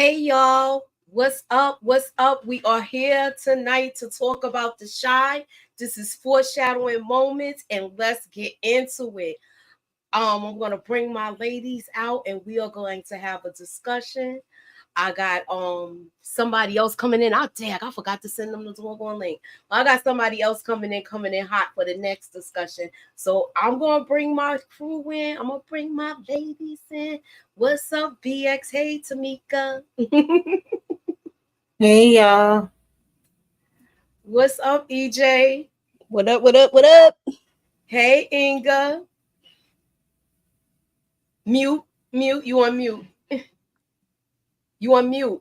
Hey y'all, what's up? What's up? We are here tonight to talk about the Shy. This is foreshadowing moments, and let's get into it. I'm gonna bring my ladies out, and we are going to have a discussion. I got somebody else coming in. Oh dang, I forgot to send them the doggone link. I got somebody else coming in hot for the next discussion. So I'm gonna bring my crew in. I'm gonna bring my ladies in. What's up, BX? Hey, Tamika. Hey y'all. What's up, EJ? What up? What up? What up? Hey, Inga. Mute. You on mute. You on mute.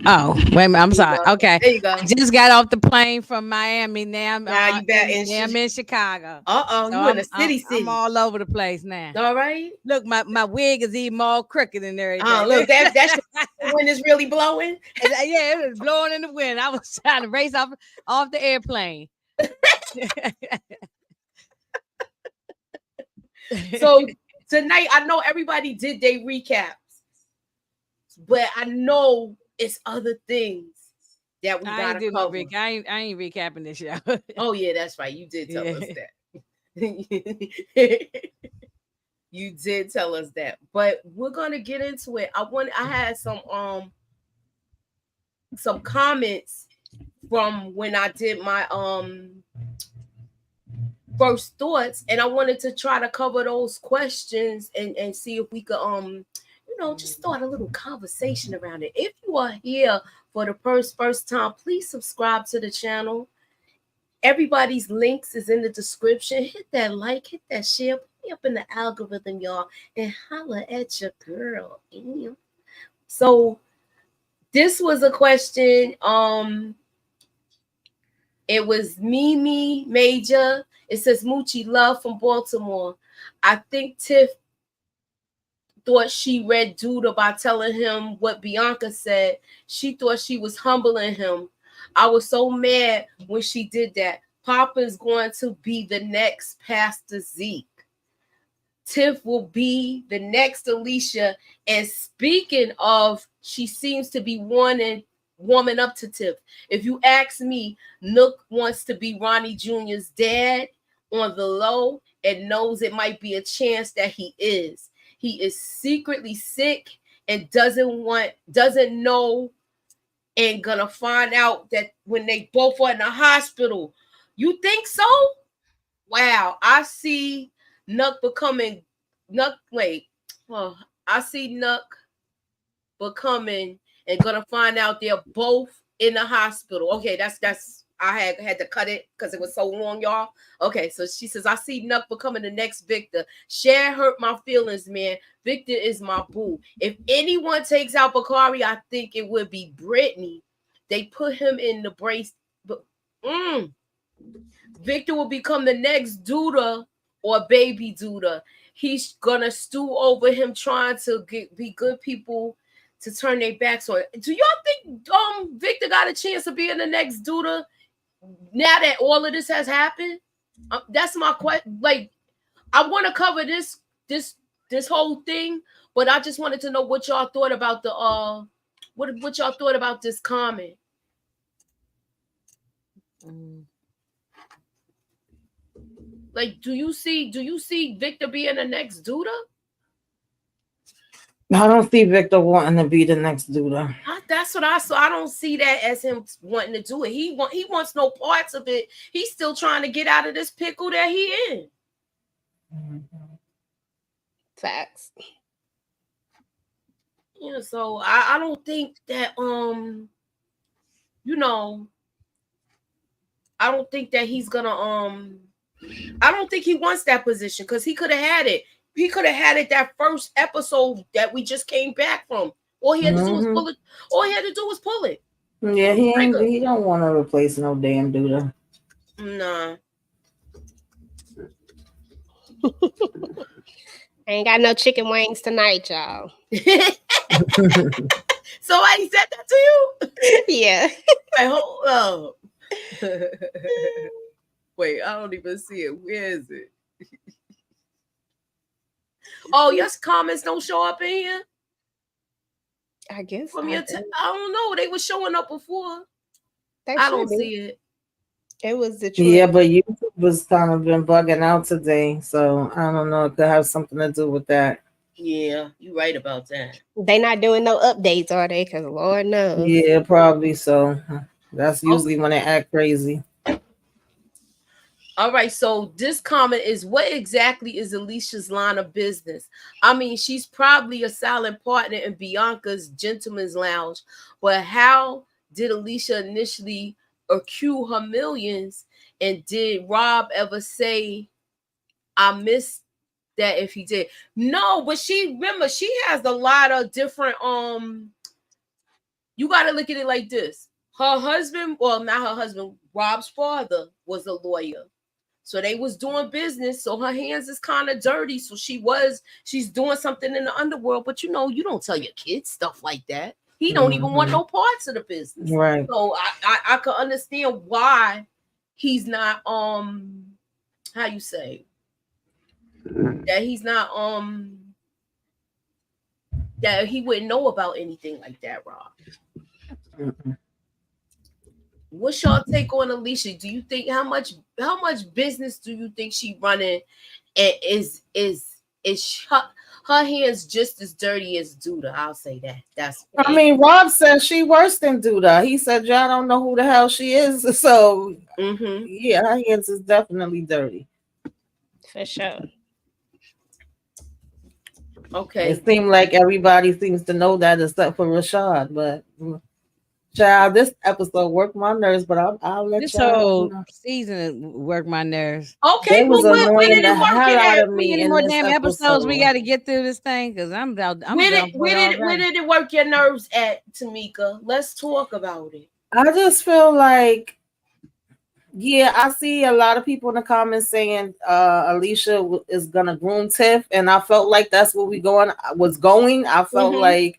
Oh, wait a minute. I'm sorry. Okay. There you go. I just got off the plane from Miami. Now I'm, Now you back I'm in Chicago. So you in the city. I'm all over the place now. All right. Look, my wig is even more crooked than everything. Oh, look, that's the wind is really blowing. Yeah, it was blowing in the wind. I was trying to race off the airplane. So tonight, I know everybody did their recaps, but I know it's other things that we gotta cover. I ain't recapping this show. Oh yeah, that's right. You did tell us that. You did tell us that, but we're gonna get into it. I had some comments from when I did my first thoughts, and I wanted to try to cover those questions and see if we could just start a little conversation around it. If you are here for the first time, please subscribe to the channel. Everybody's links is in the description. Hit that like, hit that share, put me up in the algorithm, y'all, and holla at your girl. So this was a question. It was Mimi Major. It says Moochie love from Baltimore. I think Tiff thought she read Douda by telling him what Bianca said. She thought she was humbling him. I was so mad when she did that. Papa is going to be the next Pastor Zeke. Tiff will be the next Alicia. And speaking of, she seems to be warming up to Tiff. If you ask me, Nook wants to be Ronnie Jr.'s dad on the low and knows it might be a chance that he is. He is secretly sick and doesn't know, and gonna find out that when they both are in the hospital. You think so? Wow, I see Nook becoming Nook. Wait, I see Nook becoming and gonna find out they're both in the hospital. Okay, that's I had to cut it because it was so long, y'all. Okay, so she says, I see Nuck becoming the next Victor. Shad hurt my feelings, man. Victor is my boo. If anyone takes out Bakari, I think it would be Brittany. They put him in the brace. But Victor will become the next Douda or baby Douda. He's gonna stew over him trying to be good people to turn their backs on. Do y'all think Victor got a chance of being the next Douda? Now that all of this has happened, that's my question. Like, I want to cover this whole thing, but I just wanted to know what y'all thought about the what y'all thought about this comment. Like, do you see Victor being the next Douda? I don't see Victor wanting to be the next Douda. That's what I saw. I don't see that as him wanting to do it. He wants no parts of it. He's still trying to get out of this pickle that he in. Facts. Yeah, so I don't think that I don't think that he's gonna I don't think he wants that position because he could have had it. He could have had it that first episode that we just came back from. All he had to do was pull it. All he had to do was pull it. Yeah, he don't want to replace no damn Douda. Nah. I ain't got no chicken wings tonight, y'all. Somebody said that to you? Yeah. Wait, hold up. Wait, I don't even see it. Where is it? Oh, your comments don't show up in here? I guess From your I don't know. They were showing up before. I don't see it. It was the trend. Yeah, but YouTube was kind of been bugging out today, so I don't know. It could have something to do with that. Yeah, you're right about that. They not doing no updates, are they? Because Lord knows. Yeah, probably so. That's usually when they act crazy. All right, so this comment is, what exactly is Alicia's line of business? I mean, she's probably a silent partner in Bianca's Gentleman's Lounge, but how did Alicia initially accrue her millions? And did Rob ever say, I missed that if he did? No, but remember, she has a lot of different, you got to look at it like this. Her husband, well, not her husband, Rob's father was a lawyer. So they was doing business. So her hands is kind of dirty. So she's doing something in the underworld. But you don't tell your kids stuff like that. He don't even want no parts of the business. Right. So I can understand why he's not how you say that he's not that he wouldn't know about anything like that, Rob. Mm-mm. What's your take on Alicia? Do you think how much business do you think she running, and is her hands just as dirty as Douda? I'll say that. That's. I mean, Rob says she worse than Douda. He said y'all don't know who the hell she is. So yeah, her hands is definitely dirty. For sure. Okay. It seemed like everybody seems to know that except for Rashad, but. Child, this episode worked my nerves, but I'll let this y'all. whole season worked my nerves. Okay, it was annoying the hell out of me. Any more damn episodes we got to get through this thing? Because I'm down. Where did it work your nerves at, Tamika? Let's talk about it. I just feel like, yeah, I see a lot of people in the comments saying Alicia is gonna groom Tiff, and I felt like that's where was going. I felt like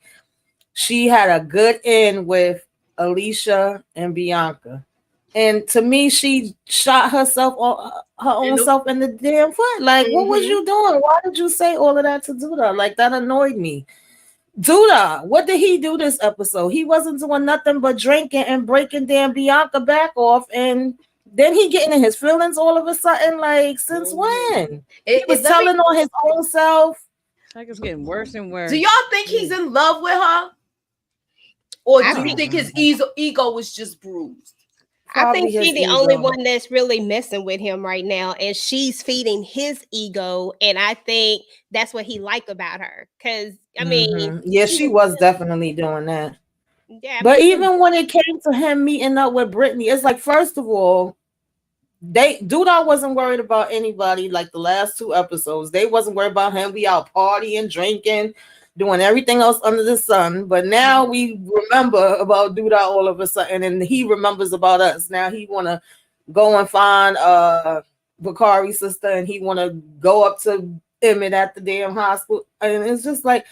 she had a good end with Alicia and Bianca, and to me, she shot herself, her own self in the damn foot. Like, what was you doing? Why did you say all of that to Douda? Like, that annoyed me. Douda, what did he do this episode? He wasn't doing nothing but drinking and breaking damn Bianca back off, and then he getting in his feelings all of a sudden. Like, since when? He was telling on his own self. Like, it's getting worse and worse. Do y'all think he's in love with her? Or do you think his ego was just bruised? I think she's the only one that's really messing with him right now, and she's feeding his ego, and I think that's what he liked about her. Because I mean, yeah, she was definitely doing that. Yeah, but even when it came to him meeting up with Brittany, it's like, first of all, Douda wasn't worried about anybody. Like the last two episodes, they wasn't worried about him. We out partying, drinking, doing everything else under the sun. But now we remember about Douda all of a sudden, and he remembers about us. Now he want to go and find Bakari's sister, and he want to go up to Emmett at the damn hospital. And it's just like,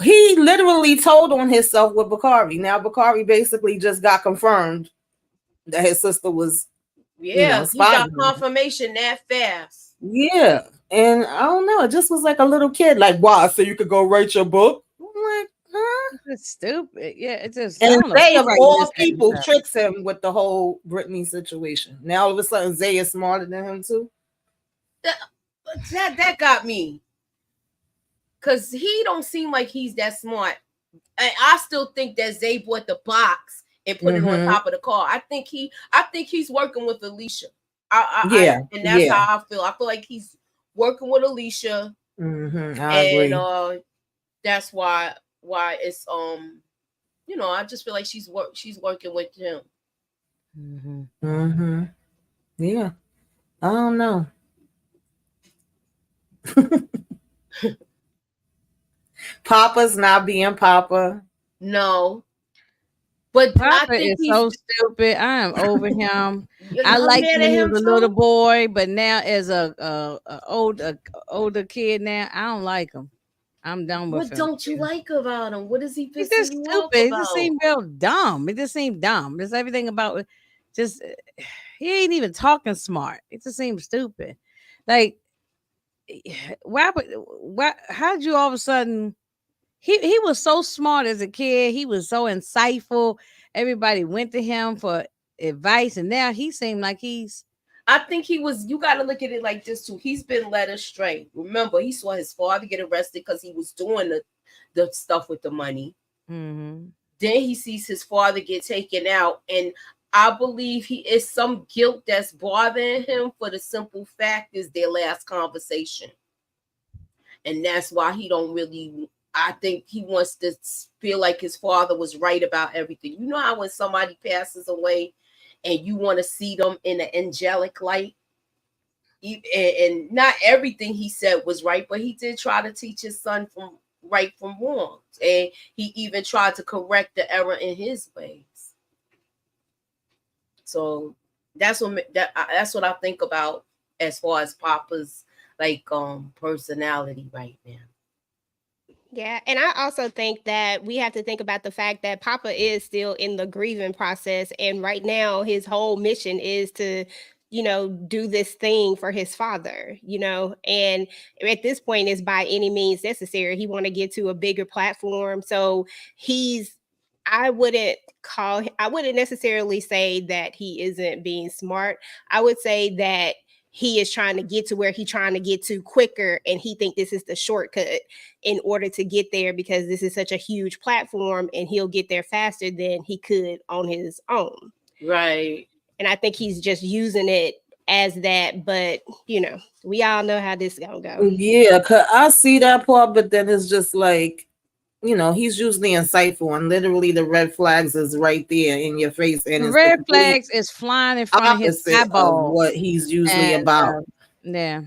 he literally told on himself with Bakari. Now Bakari basically just got confirmed that his sister was, he got confirmation that fast. Yeah. And I don't know, it just was like a little kid, like, wow, so you could go write your book? I'm like, huh? It's stupid. Yeah, it's just. And Zay, of all people, tricks him with the whole Brittany situation. Now all of a sudden, Zay is smarter than him too. That got me, because he don't seem like he's that smart. I still think that Zay bought the box and put it on top of the car. I think he's working with Alicia. And that's how I feel. I feel like he's working with Alicia. I agree. That's why it's I just feel like she's working with him. Yeah. I don't know. Papa's not being Papa. No. But Papa I think is so stupid. I am over him. I liked him when he was a little boy, but now as a older kid now, I don't like him. I'm done with him. What don't you like about him? What is he? He's just stupid. He just seemed real dumb. It just seemed dumb. There's everything about just he ain't even talking smart. It just seems stupid. Like, why? How'd you all of a sudden he was so smart as a kid. He was so insightful. Everybody went to him for advice, and now he seemed like he's. I think he was. You got to look at it like this too. He's been led astray. Remember, he saw his father get arrested because he was doing the stuff with the money. Mm-hmm. Then he sees his father get taken out, and I believe he is some guilt that's bothering him for the simple fact is their last conversation, and that's why he don't really. I think he wants to feel like his father was right about everything. You know how when somebody passes away, and you want to see them in an angelic light, and not everything he said was right, but he did try to teach his son from right from wrong, and he even tried to correct the error in his ways. So that's what I think about as far as Papa's like personality right now. Yeah, and I also think that we have to think about the fact that Papa is still in the grieving process, and right now his whole mission is to, do this thing for his father, and at this point is by any means necessary. He want to get to a bigger platform, so I wouldn't necessarily say that he isn't being smart. I would say that he is trying to get to where he's trying to get to quicker, and he think this is the shortcut in order to get there because this is such a huge platform and he'll get there faster than he could on his own. Right. And I think he's just using it as that, but we all know how this is gonna go. Yeah, cause I see that part, but then it's just like, he's usually insightful, and literally the red flags is right there in your face, and it's red flags is flying in front of his eyeball. What he's usually about. Yeah.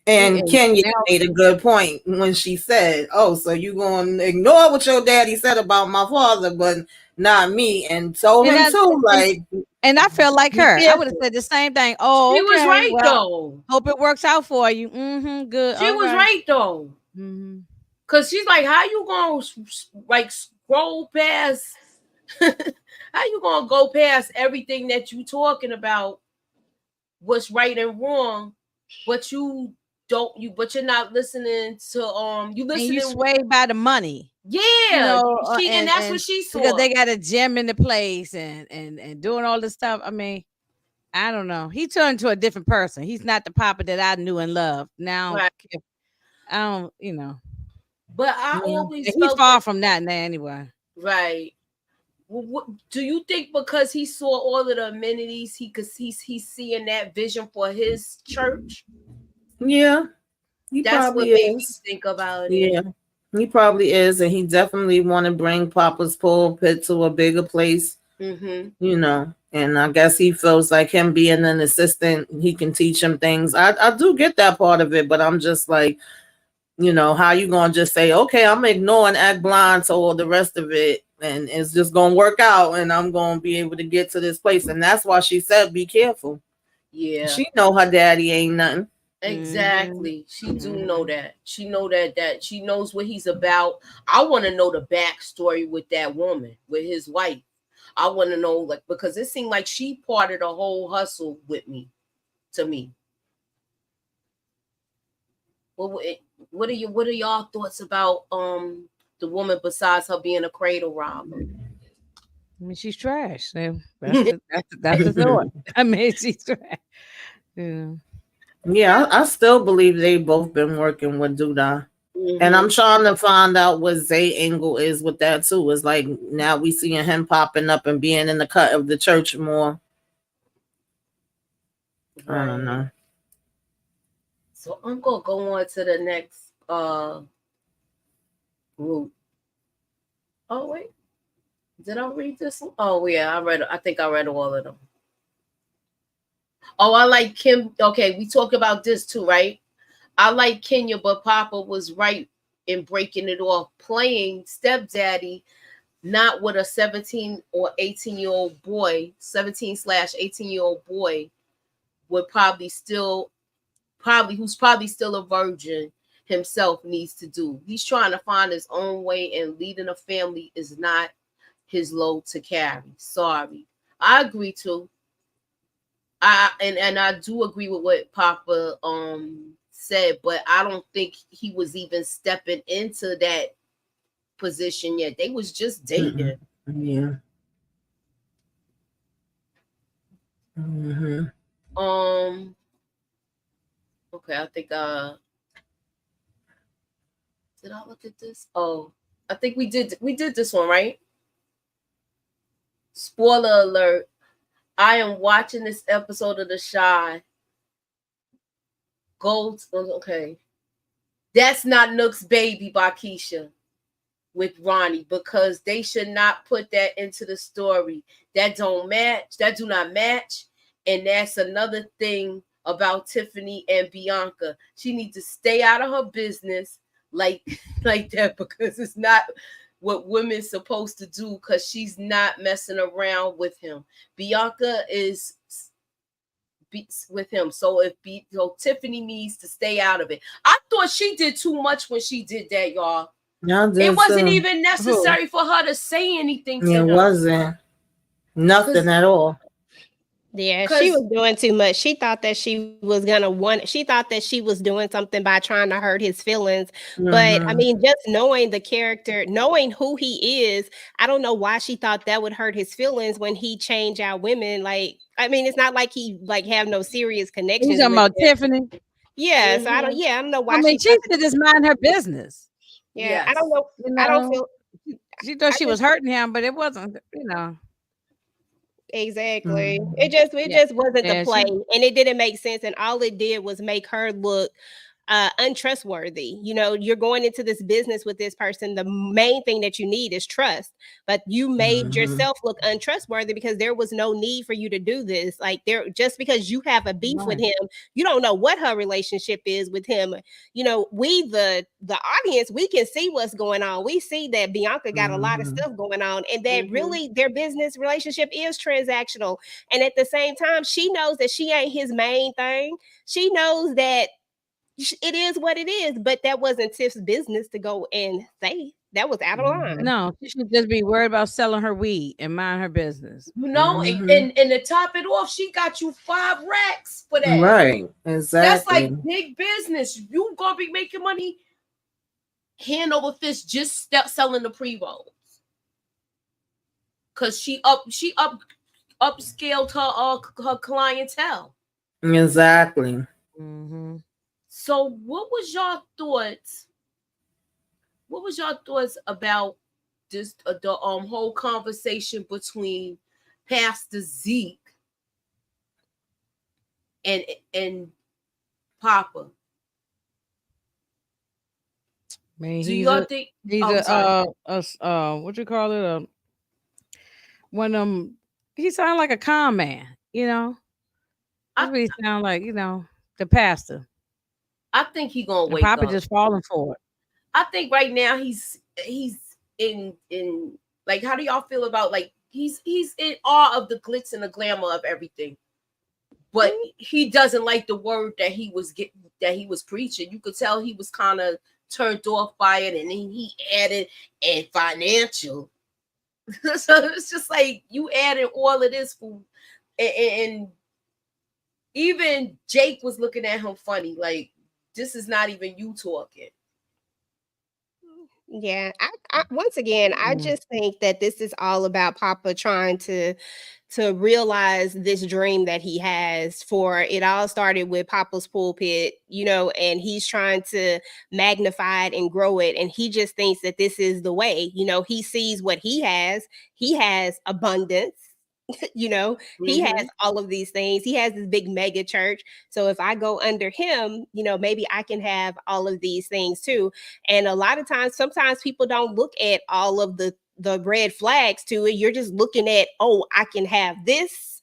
And Kenya made a good point when she said, "Oh, so you gonna ignore what your daddy said about my father, but not me?" And told him too, like. And I felt like her. I would have said the same thing. Oh, she was right though. Hope it works out for you. Mm-hmm. Good. She was right though. Mm-hmm. Cause she's like, how you gonna like scroll past? How you gonna go past everything that you talking about? What's right and wrong, but you're not listening to you listening. And you swayed by the money. Yeah, and that's what she saw. Because they got a gym in the place and doing all this stuff. I mean, I don't know. He turned to a different person. He's not the Papa that I knew and loved. Now, right. I don't, But I always he's far from that now anyway. Right. What do you think? Because he saw all of the amenities, he's seeing that vision for his church. Yeah, that's what made me think about it. Yeah, he probably is, and he definitely want to bring Papa's pulpit to a bigger place. Mm-hmm. And I guess he feels like him being an assistant, he can teach him things. I do get that part of it, but I'm just like, how you gonna just say, okay, I'm ignoring act blind to all the rest of it, and it's just gonna work out, and I'm gonna be able to get to this place. And that's why she said, be careful. Yeah, she know her daddy ain't nothing. Exactly. She do know that. She know that she knows what he's about. I want to know the backstory with that woman, with his wife. I want to know, like, because it seemed like she part of the whole hustle with me. To me. What are y'all thoughts about the woman besides her being a cradle robber? I mean, she's trash. So that's the thought. I mean, she's trash. Yeah, I still believe they both been working with Douda. And I'm trying to find out what Zay angle is with that too. It's like now we seeing him popping up and being in the cut of the church more. Right. I don't know. So I'm gonna go on to the next group. Oh wait, did I read this one? Oh yeah, I think I read all of them. Oh, I like Kim. Okay, we talked about this too, right? I like Kenya, but Papa was right in breaking it off, playing stepdaddy, not with a 17 or 18-year-old boy, 17/18-year-old boy would who's probably still a virgin himself needs to do. He's trying to find his own way, and leading a family is not his load to carry. Sorry. I agree too. I do agree with what Papa said, but I don't think he was even stepping into that position yet. They was just dating. Yeah. Okay, I think did I look at this? Oh, I think we did this one, right? Spoiler alert. I am watching this episode of the Shad. Gold. Okay. That's not Nook's baby by Keisha with Ronnie, because they should not put that into the story. That don't match. That do not match. And that's another thing about Tiffany and Bianca. She needs to stay out of her business like that, because it's not what women's supposed to do, because she's not messing around with him. Bianca is with him. So Tiffany needs to stay out of it. I thought she did too much when she did that, y'all. It wasn't even necessary for her to say anything to him. It wasn't. Nothing at all. Yeah, she was doing too much. She thought that she was she thought that she was doing something by trying to hurt his feelings. But I mean, just knowing the character, knowing who he is, I don't know why she thought that would hurt his feelings when he changed out women. Like, I mean, it's not like he have no serious connections. You talking about Tiffany? Yeah, so I don't know why. I mean, she should just mind her business. Yeah, yes. I don't know. I don't feel. She thought she was hurting him, but it wasn't. Exactly. It just wasn't the play, and it didn't make sense, and all it did was make her look untrustworthy. You're going into this business with this person. The main thing that you need is trust, but you made yourself look untrustworthy because there was no need for you to do this. Like, just because you have a beef with him, you don't know what her relationship is with him. We the audience, we can see what's going on. We see that Bianca got a lot of stuff going on, and that really their business relationship is transactional. And at the same time, she knows that she ain't his main thing. She knows that it is what it is, but that wasn't Tiff's business to go and say. That was out of line. No, she should just be worried about selling her weed and mind her business. And to top it off, she got you 5 racks for that. Right, exactly. That's like big business. You gonna be making money hand over fist just selling the pre-rolls, because she upscaled her clientele. Exactly. So what was your thoughts? What was your thoughts about this the whole conversation between Pastor Zeke and Papa? Man, do you think he's what you call it? One of them. He sounded like a con man, That's what he sound like, the pastor. I think he gonna wake Papa up. Just falling for it. I think right now he's in like, how do y'all feel about, like, he's in awe of the glitz and the glamour of everything, but he doesn't like the word that he was preaching. You could tell he was kind of turned off by it, and then he added and financial. So it's just like you added all of this food, and even Jake was looking at him funny, like, this is not even you talking. Yeah, I once again, I just think that this is all about Papa trying to realize this dream that he has. For it all started with Papa's pulpit, and he's trying to magnify it and grow it. And he just thinks that this is the way. He sees what he has. He has abundance. He has all of these things. He has this big mega church. So if I go under him, maybe I can have all of these things too. And a lot of times, sometimes people don't look at all of the red flags to it. You're just looking at, oh, I can have this.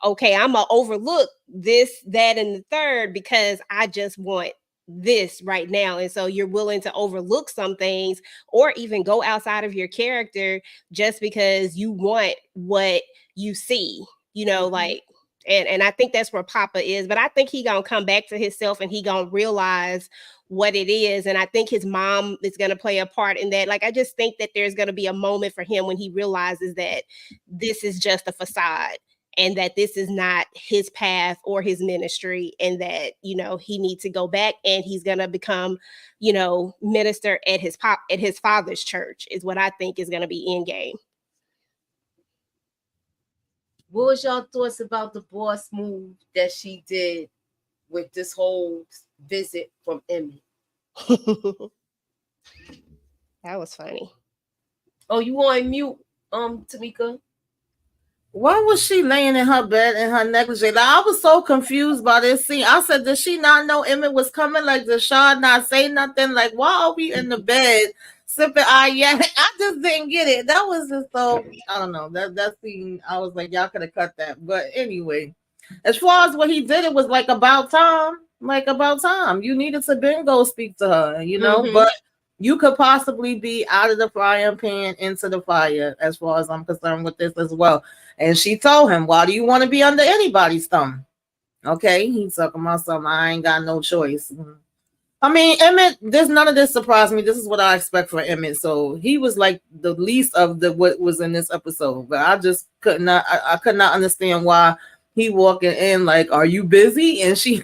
Okay, I'm gonna overlook this, that, and the third because I just want this right now. And so you're willing to overlook some things or even go outside of your character just because you want what you see, like, and I think that's where Papa is. But I think he gonna come back to himself and he gonna realize what it is. And I think his mom is gonna play a part in that. Like, I just think that there's gonna be a moment for him when he realizes that this is just a facade. and that this is not his path or his ministry, and that, you know, he needs to go back and he's going to become, you know, minister at his father's church is what I think is going to be in game. What was y'all thoughts about the boss move that she did with this whole visit from Emmett? That was funny. Oh, you on mute, Tamika? Why was she laying in her bed in her negligee? Like, I was so confused by this scene. I said, did she not know Emmett was coming? Like, did Shad not say nothing? Like, why are we in the bed sipping? I just didn't get it. That was just so, I don't know. That scene, I was like, y'all could have cut that. But anyway, as far as what he did, it was like about time. Like, about time. You needed to bingo speak to her, you know? Mm-hmm. But you could possibly be out of the frying pan into the fire, as far as I'm concerned with this as well. And she told him, why do you want to be under anybody's thumb? Okay, he's talking about something. I ain't got no choice. I mean, Emmett, none of this surprised me. This is what I expect for Emmett. So he was like the least of what was in this episode. But I just could not understand why he walking in like, are you busy? And she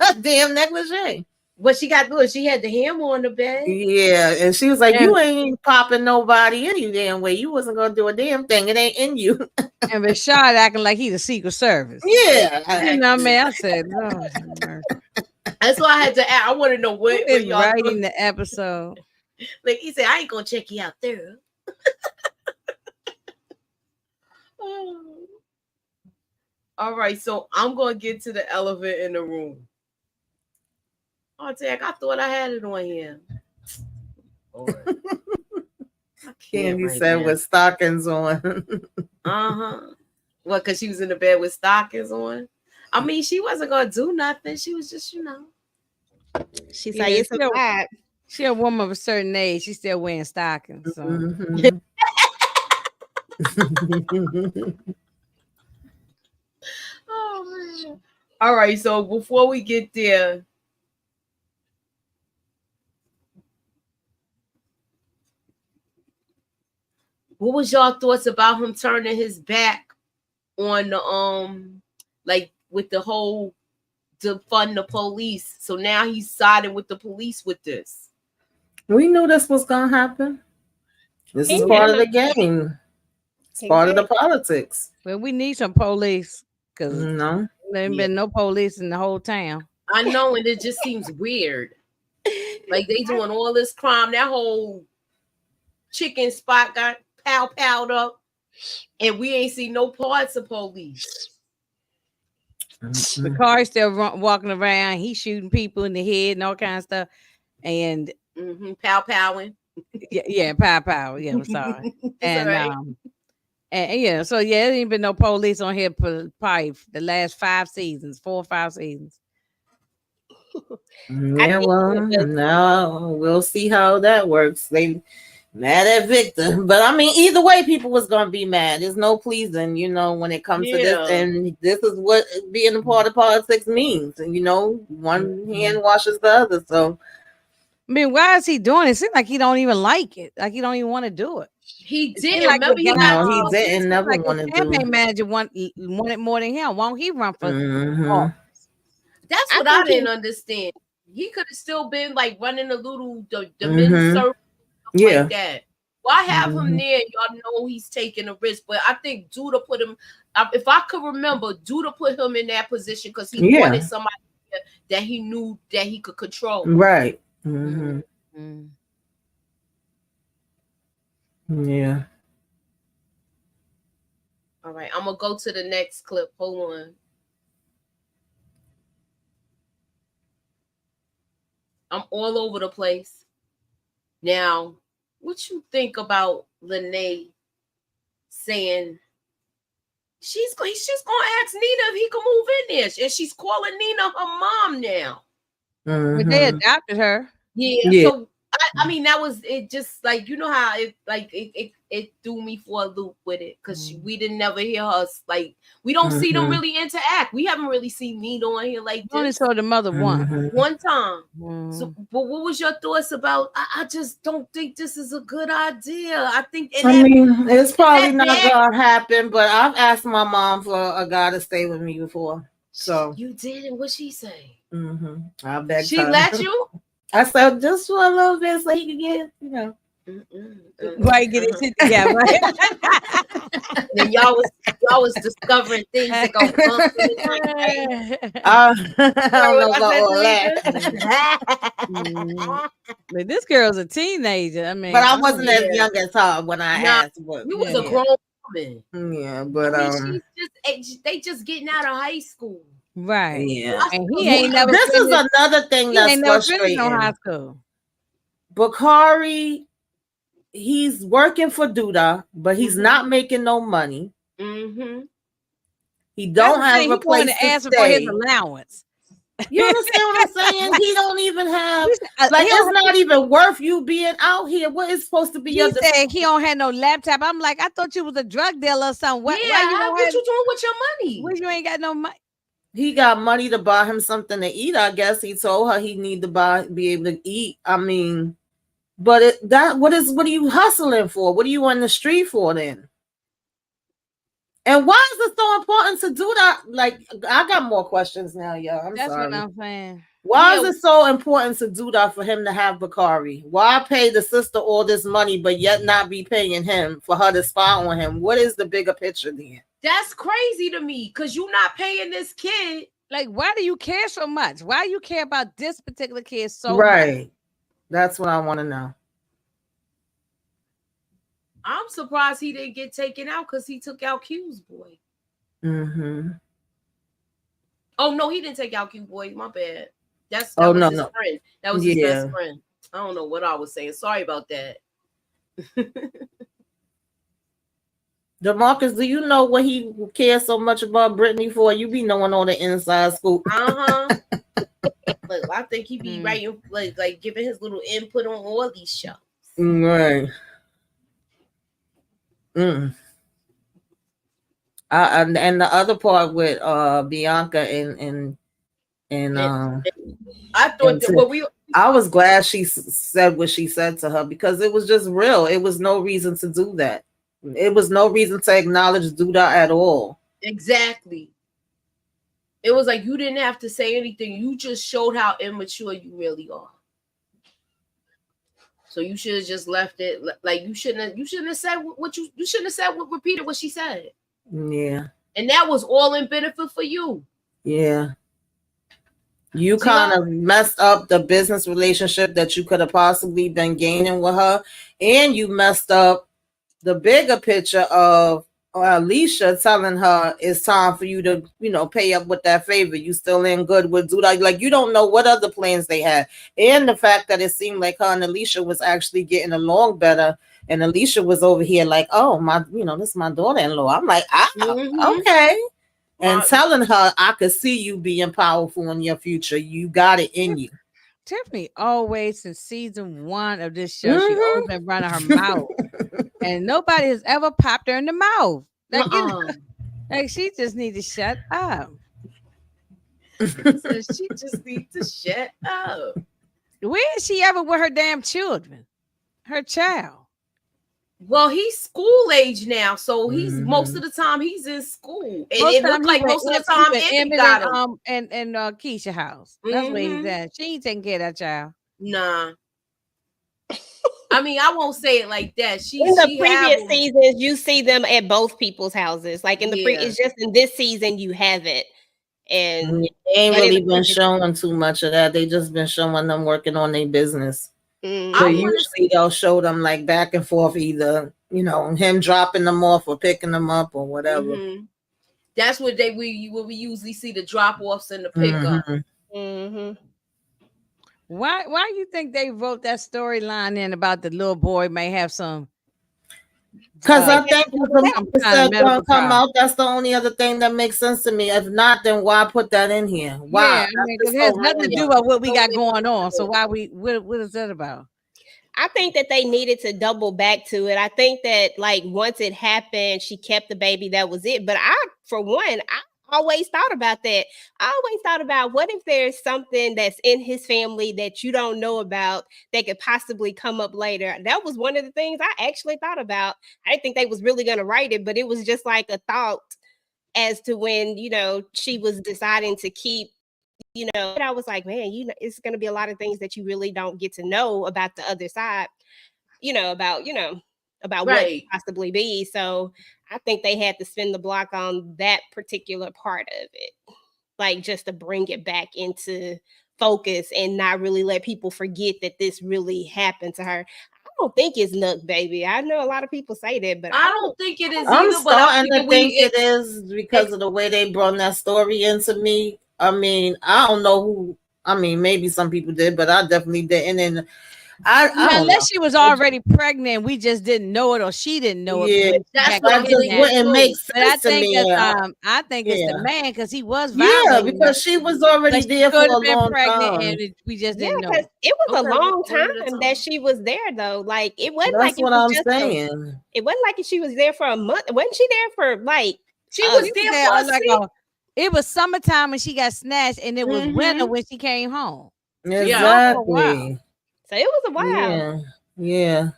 a damn negligee. What she got to do? She had the hammer on the bed. Yeah, and she was like, you ain't popping nobody any damn way. You wasn't going to do a damn thing. It ain't in you. And Rashad acting like he's a Secret Service. Yeah. You know, man, I said, no. That's why I had to ask. I want to know what y'all writing the episode. Like he said, I ain't going to check you out there. Oh. All right, so I'm going to get to the elephant in the room. Oh, Jack, I thought I had it on here. Candy said with stockings on. What, because she was in the bed with stockings on? I mean, she wasn't going to do nothing. She was just, you know. She's like, it's a vibe. She a woman of a certain age. She's still wearing stockings. So. Mm-hmm. Oh, man. All right, so before we get there, what was y'all thoughts about him turning his back on the like with the whole defund the police? So now he's siding with the police with this. We knew this was gonna happen. This is part of the game. It's part of the politics. Well, we need some police because there ain't been no police in the whole town. I know, and it just seems weird. Like they doing all this crime. That whole chicken spot got powed up, and we ain't see no parts of police. Bakari still walking around. He's shooting people in the head and all kinds of stuff. And powing. Yeah, pow. Yeah, I'm sorry. And right. And yeah, so yeah, there ain't been no police on here for probably the last 4 or 5 seasons. Yeah, well, now we'll see how that works. They mad at Victor, but I mean, either way, people was gonna be mad. There's no pleasing, you know, when it comes to this, and this is what being a part of politics means. And you know, one hand washes the other. So, I mean, why is he doing it? It seems like he don't even like it. Like he don't even want to do it. He didn't. Like remember, he didn't never like want to do it. Campaign manager want it more than him. Won't he run for? That's what I didn't understand. He could have still been like running a little the men's circle, like that. Why have him there? Y'all know he's taking a risk, but I think Douda put him. If I could remember, Douda put him in that position because he wanted somebody that he knew that he could control. Right. Yeah. All right, I'm gonna go to the next clip. Hold on. I'm all over the place. Now, what you think about Lene saying she's gonna ask Nina if he can move in there, and she's calling Nina her mom now. But they adopted her. Yeah. So I mean, that was it. Just like you know how it threw me for a loop with it because we didn't never hear her like we don't see them really interact. We haven't really seen Nita on here like this. Only saw the mother one time. So, but what was your thoughts about? I just don't think this is a good idea. I think it's probably not gonna happen. But I've asked my mom for a guy to stay with me before. So you did, and what she say? I bet she let you. I said just for a little bit so he could get, you know. Right, get his shit together. And y'all was discovering things that go bump in the I don't know about all that. But this girl's a teenager. I mean, but I wasn't as young as her when I asked. But you was a grown woman. Yeah, but they just getting out of high school. Right. Yeah. And he ain't never. This is another thing that's frustrating. No high school. Bakari, he's working for Douda, but he's not making no money. He don't have a place to ask stay. For his allowance. You understand what I'm saying? He don't even have like it's not even worth you being out here. What is supposed to be your said he don't have no laptop. I'm like, I thought you was a drug dealer or something. What you doing with your money? Well, you ain't got no money. He got money to buy him something to eat. I guess he told her he need to be able to eat. I mean, but what are you hustling for? What are you on the street for then? And why is it so important to do that? Like, I got more questions now, y'all. That's sorry. what I'm saying. Why is it so important to do that for him to have Bakari? Why pay the sister all this money, but yet not be paying him for her to spy on him? What is the bigger picture then? That's crazy to me because you're not paying this kid. Like, why do you care so much? Why do you care about this particular kid so much? That's what I want to know. I'm surprised he didn't get taken out because he took out Q's boy. Oh, no, he didn't take out Q boy. My bad. That was his friend. That was his best friend. I don't know what I was saying. Sorry about that. DeMarcus, do you know what he cares so much about Brittany for? You be knowing all the inside scoop. Look, I think he be writing, like giving his little input on all these shows. Right. And the other part with Bianca and I thought that I was glad she said what she said to her because it was just real. It was no reason to do that. It was no reason to acknowledge Douda at all. Exactly. It was like you didn't have to say anything. You just showed how immature you really are. So you should have just left it. Like you shouldn't have said what you shouldn't have said. Repeated what she said. Yeah. And that was all in benefit for you. Yeah. You kind of messed up the business relationship that you could have possibly been gaining with her, and you messed up the bigger picture of Alicia telling her it's time for you to, pay up with that favor. You still in good with Douda. Like, you don't know what other plans they had. And the fact that it seemed like her and Alicia was actually getting along better. And Alicia was over here like, oh, this is my daughter-in-law. I'm like, okay. And telling her, I could see you being powerful in your future. You got it in you. Tiffany always, since season 1 of this show, she always been running her mouth. And nobody has ever popped her in the mouth. Like she just needs to shut up. So she just needs to shut up. Where is she ever with her damn children? Her child. Well, he's school age now, so he's most of the time he's in school, and it looked like most of the time Emmett got him. And Keisha house. That's where he's at. She ain't taking care of that child. Nah. I mean, I won't say it like that. In the previous seasons, you see them at both people's houses. Like in the it's just in this season you haven't. And they ain't really been showing too much of that. They just been showing them working on their business. So usually they'll show them like back and forth, either him dropping them off or picking them up or whatever. That's what we usually see, the drop offs and the pickup. Why you think they wrote that storyline in about the little boy may have some? Because I think the said gonna come out. That's the only other thing that makes sense to me. If not, then why put that in here? Why? Yeah, it has nothing to do with what we got going on. So why what is that about? I think that they needed to double back to it. I think that like once it happened, she kept the baby. That was it. But for one, I always thought about that. I always thought about what if there's something that's in his family that you don't know about that could possibly come up later. That was one of the things I actually thought about. I didn't think they was really going to write it, but it was just like a thought as to when, she was deciding to keep, and I was like, man, it's going to be a lot of things that you really don't get to know about the other side, about right. What could possibly be. So I think they had to spin the block on that particular part of it, like just to bring it back into focus and not really let people forget that this really happened to her. I don't think it's luck, baby. I know a lot of people say that, but I don't think it is I'm either. starting to think it is because of the way they brought that story into me. I mean, I don't know who. I mean, maybe some people did, but I definitely didn't. And unless she was already pregnant, we just didn't know it, or she didn't know it. Yeah, that's what just wouldn't make sense to me. I think it's the man because he was violating. Yeah, because she was already there for a long time, and we just didn't know. It was a long time that she was there, though. Like it wasn't that's like what I'm saying. It wasn't like she was there for a month. Wasn't she there for like? She was there for it was summertime when she got snatched, and it was winter when she came home. Exactly. So it was a while. Yeah.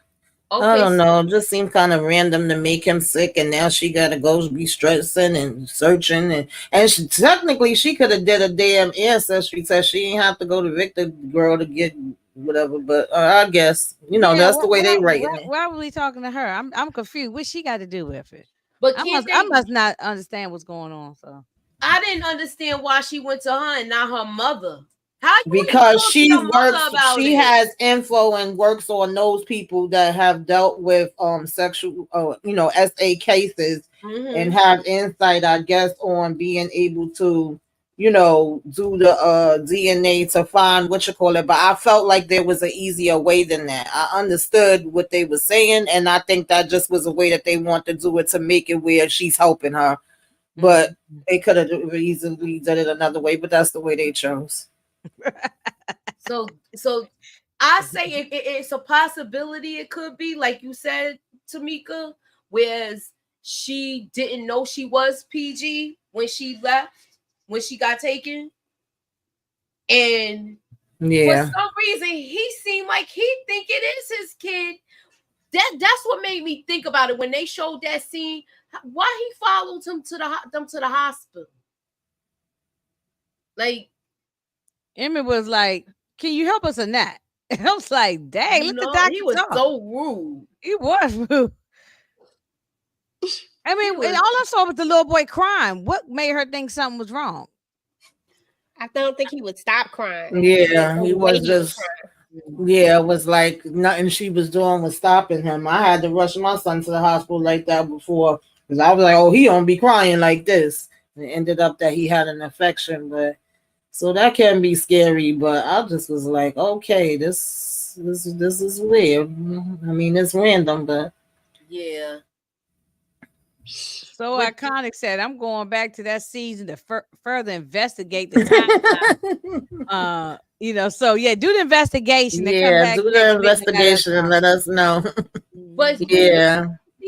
Okay, I don't know. It just seemed kind of random to make him sick, and now she got to go be stressing and searching, and she could have did a damn ancestry test. She ain't have to go to Victor girl to get whatever. But I guess that's the way they write it. Why were we talking to her? I'm confused. What she got to do with it? But I must not understand what's going on. So I didn't understand why she went to her and not her mother. Because she has info and works on those people that have dealt with sexual SA cases and have insight, I guess, on being able to do the DNA to find what you call it. But I felt like there was an easier way than that. I understood what they were saying, and I think that just was a way that they want to do it to make it where she's helping her. But they could have easily done it another way, but that's the way they chose. So I say it's a possibility. It could be like you said, Tamika, whereas she didn't know she was PG when she left, when she got taken, and for some reason he seemed like he think it is his kid. That's what made me think about it when they showed that scene. Why he followed him to the hospital? Like. Emmett was like, "Can you help us in that?" I was like, "Dang, let the doctor." He was so rude. He was rude. I mean, and all I saw was the little boy crying. What made her think something was wrong? I don't think he would stop crying. Yeah, he was just. Yeah, it was like nothing she was doing was stopping him. I had to rush my son to the hospital like that before because I was like, "Oh, he don't be crying like this." And it ended up that he had an infection, but. So that can be scary, but I just was like, okay, this is weird. I mean, it's random, but yeah. So Iconic said, "I'm going back to that season to further investigate the timeline." So yeah, do the investigation. Yeah, do the investigation and let us know. But yeah,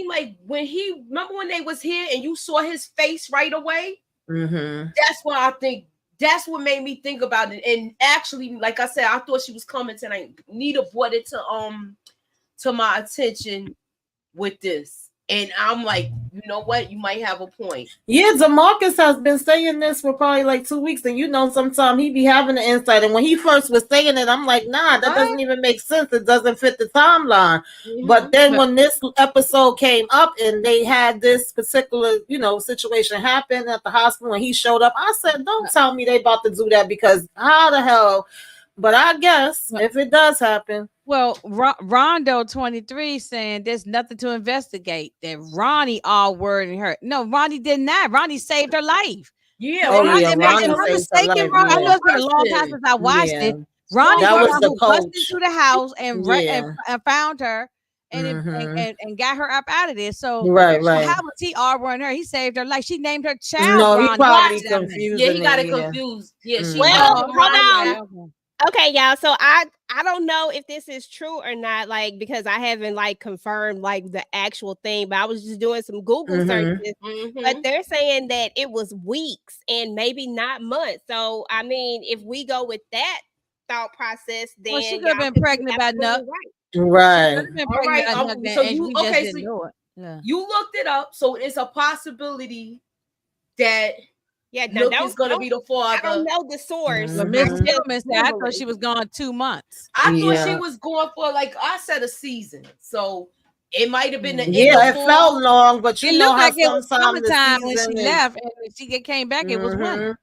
like remember when they was here and you saw his face right away. That's why I think. That's what made me think about it. And actually, like I said, I thought she was coming tonight. Nita brought it to my attention with this. And I'm like, you know what? You might have a point. Yeah, DeMarcus has been saying this for probably like 2 weeks. And sometimes he be having the insight. And when he first was saying it, I'm like, nah, that doesn't even make sense. It doesn't fit the timeline. But then when this episode came up and they had this particular, situation happen at the hospital and he showed up, I said, don't tell me they about to do that because how the hell? But I guess if it does happen. Well, Rondo 23 saying there's nothing to investigate. That Ronnie all wording her. No, Ronnie did not. Ronnie saved her life. Yeah, Ronnie saved her life. I know it's been a long time since I watched it. Ronnie was busted through the house and found her and got her up out of there. So right. How was he all wording her? He saved her life. She named her child. No, Ronnie. he probably confused. Yeah, he got it confused. Yeah, hold on. Okay, y'all. So I don't know if this is true or not, like, because I haven't like confirmed like the actual thing, but I was just doing some Google searches. But they're saying that it was weeks and maybe not months. So I mean, if we go with that thought process, then she could have been pregnant by enough. Right. All right. So you okay? So you looked it up. So it's a possibility that Nook is going to be the father. I don't know the source. But Miss Gilman said I thought she was gone 2 months. I thought she was going for, like I said, a season. So it might have been the end it felt long, but you know how like it was summertime when she left, and when she came back, it was winter.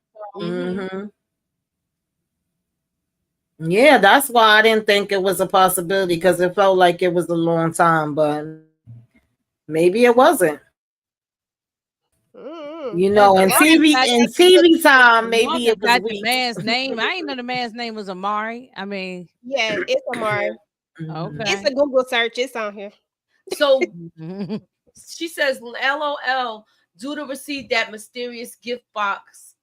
Yeah, that's why I didn't think it was a possibility, because it felt like it was a long time, but maybe it wasn't. You know, in TV time, maybe it was the man's name. I didn't know the man's name was Amari. I mean, yeah, it's Amari. Okay, it's a Google search. It's on here. So she says, "LOL, Douda received that mysterious gift box.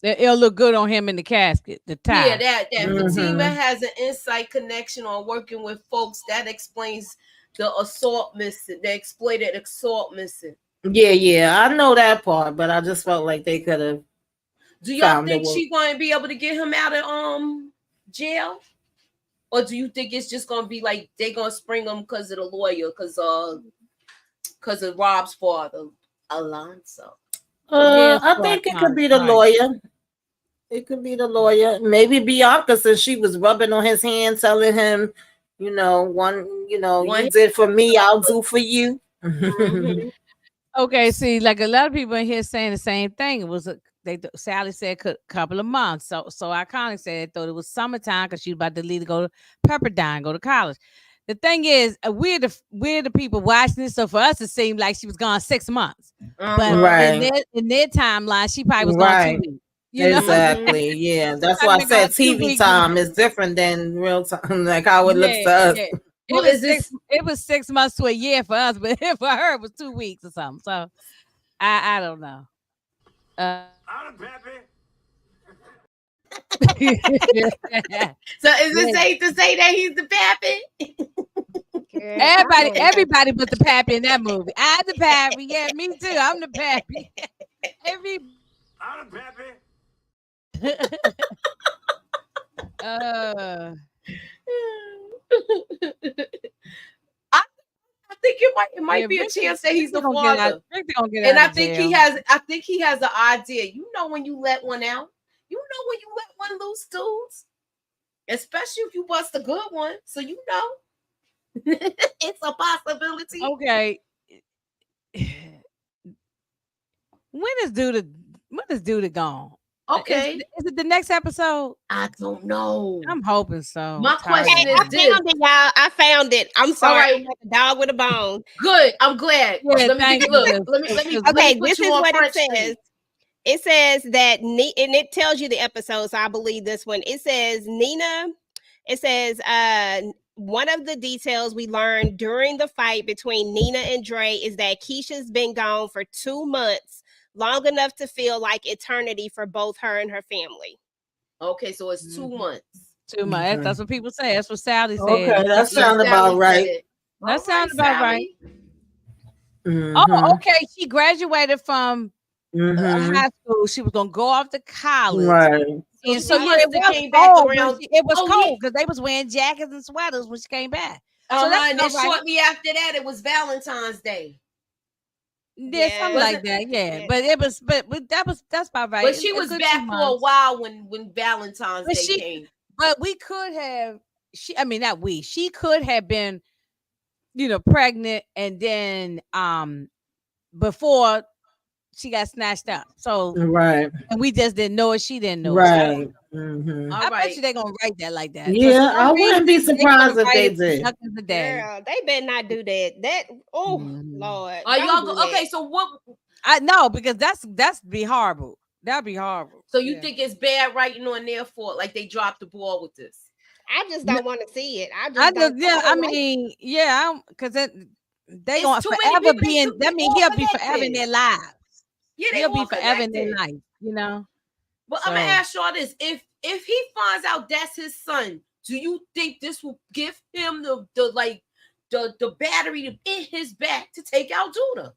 It'll look good on him in the casket. The tie. Yeah, that Fatima has an inside connection on working with folks. That explains the assault missing, the exploited assault missing. Yeah, I know that part, but I just felt like they could have. Do y'all think she's going to be able to get him out of jail, or do you think it's just going to be like they're going to spring him because of the lawyer, because of Rob's father, Alonso? I think it could be the lawyer. It could be the lawyer. Maybe Bianca, since she was rubbing on his hand, telling him, you did for me, I'll do for you. Okay, see, like a lot of people in here saying the same thing. It was Sally said a couple of months. So I kind of said thought it was summertime because she was about to leave to go to Pepperdine, go to college. The thing is, we're the people watching this. So for us, it seemed like she was gone 6 months. But in their timeline, she probably was gone 2 weeks. Exactly. Yeah, that's why I said TV time is different than real time, like how it looks to us. Yeah. It was 6 months to a year for us, but for her it was 2 weeks or something. So I don't know. I'm happy. So is it safe to say that he's the pappy? Everybody but the pappy in that movie. I'm the pappy. Yeah, me too. I'm the pappy. I'm the pappy. I think it might be a chance that he's the father, and I think he has an idea. You know, when you let one out, you know when you let one loose, dudes, especially if you bust a good one. So you know, it's a possibility. Okay. When is Douda gone? Okay. Is it the next episode? I don't know. I'm hoping so. My question is this. Found it, y'all. I found it. I'm sorry. Right. I'm like a dog with a bone. Good. I'm glad. Yeah, let me look. Let me okay, this is what it says. It says that, and it tells you the episode, so I believe this one. It says one of the details we learned during the fight between Nina and Dre is that Keisha's been gone for 2 months, long enough to feel like eternity for both her and her family. Okay, so it's 2 months. 2 months. Okay. That's what people say. That's what Sally said. Okay, that sounds about right. That sounds about right. Oh, okay. She graduated from high school. She was gonna go off to college. Right. And so it was cold because they was wearing jackets and sweaters when she came back. So and then shortly after that, it was Valentine's Day. Yeah, something like that. Yeah, but that's about right. But she was back for a while when Valentine's Day came. But we could have. She could have been, pregnant, and then before she got snatched up. So right, and we just didn't know it. She didn't know right. it. I bet you they're gonna write that like that. Yeah, I wouldn't be surprised if they did. Girl, they better not do that. Lord. Are y'all okay? So what? I know, because that's be horrible. That'd be horrible. So you think it's bad writing on their fault? Like they dropped the ball with this? I just don't want to see it. Because they gonna forever be in. That means he'll be forever in their lives. Yeah, he'll be forever in their life. But I'm gonna ask y'all this: if he finds out that's his son, do you think this will give him the battery in his back to take out Douda?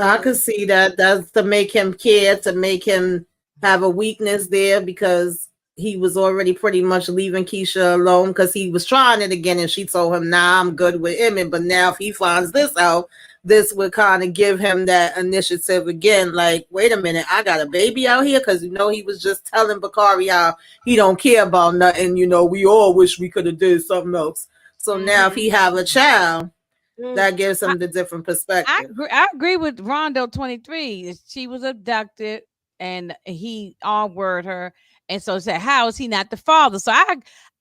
I could see that. That's to make him care, to make him have a weakness there, because he was already pretty much leaving Keisha alone because he was trying it again, and she told him, "Nah, I'm good with Emmett." But now if he finds this out, this would kind of give him that initiative again. Like, wait a minute, I got a baby out here, because he was just telling Bakari how he don't care about nothing. We all wish we could have did something else. So now if he have a child, that gives him the different perspective. I agree with Rondo 23. She was abducted and he all-word her. And so said, how is he not the father? So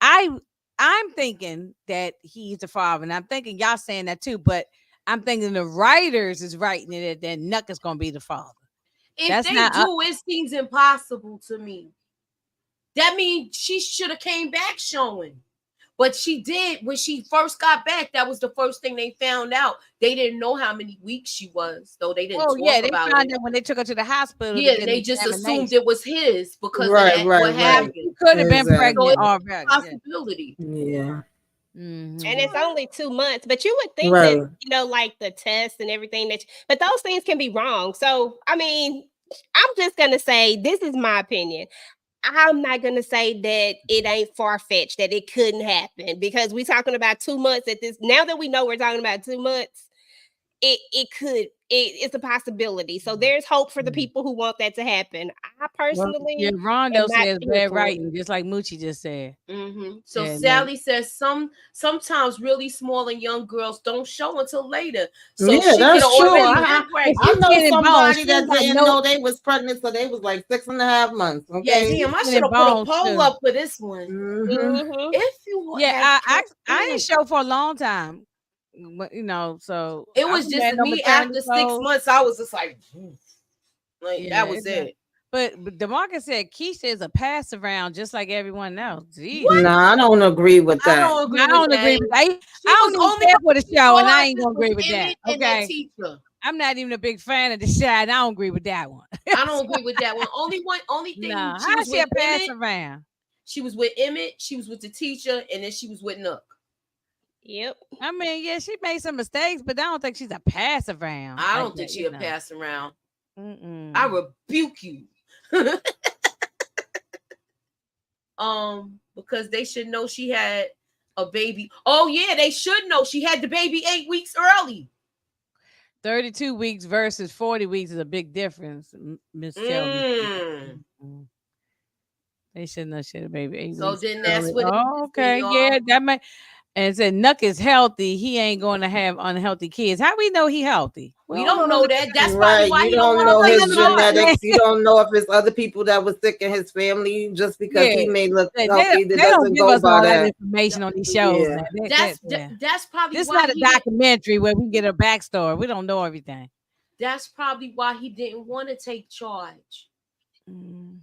I'm thinking that he's the father. And I'm thinking y'all saying that too. But I'm thinking the writers is writing it that Nuck is going to be the father. If it seems impossible to me. That means she should have came back showing. But she did when she first got back. That was the first thing they found out. They didn't know how many weeks she was, though they didn't. They found out when they took her to the hospital. Yeah, they just assumed it was his because of that. What happened? She could have been pregnant already. Possibility. Yeah. Mm-hmm. And it's only 2 months, but you would think that like the test and everything but those things can be wrong. So I mean, I'm just gonna say this is my opinion. I'm not going to say that it ain't far-fetched, that it couldn't happen, because we're talking about 2 months at this. Now that we know we're talking about 2 months, it's a possibility. So there's hope for the people who want that to happen. I personally, Rondo says bad writing, just like Moochie just said. Mm-hmm. So Sally says sometimes really small and young girls don't show until later. So yeah, that's true. I know somebody that didn't know they was pregnant, so they was like 6.5 months. Okay, yeah, damn, I should have put a poll up for this one. Mm-hmm. If you, I didn't show for a long time. So it was just me after 6 months. I was just like that was it. But DeMarcus said Keisha is a pass around just like everyone else. No, I don't agree with that. I don't agree with that. I don't even care for the show, and I ain't gonna agree with that. Okay, I'm not even a big fan of the Shad. I don't agree with that one. I don't agree with that one. Only thing. How she a pass around? She was with Emmett. She was with the teacher, and then she was with Nook. Yep. I mean, yeah, she made some mistakes, but I don't think she's a pass around. I don't think she's a pass around. I rebuke you. Because they should know she had a baby. Oh yeah, they should know she had the baby 8 weeks early. 32 weeks versus 40 weeks is a big difference, Miss Shelby. They should know she had a baby 8 weeks. So then that's what. Okay, yeah, that might. And said Nuck is healthy. He ain't going to have unhealthy kids. How we know he healthy? We don't know that. That's probably why you don't know his genetics. You don't know if it's other people that was sick in his family. Just because he may look healthy, they don't give us all that information on these shows. Yeah. That's probably. This is not a documentary where we get a backstory. We don't know everything. That's probably why he didn't want to take charge.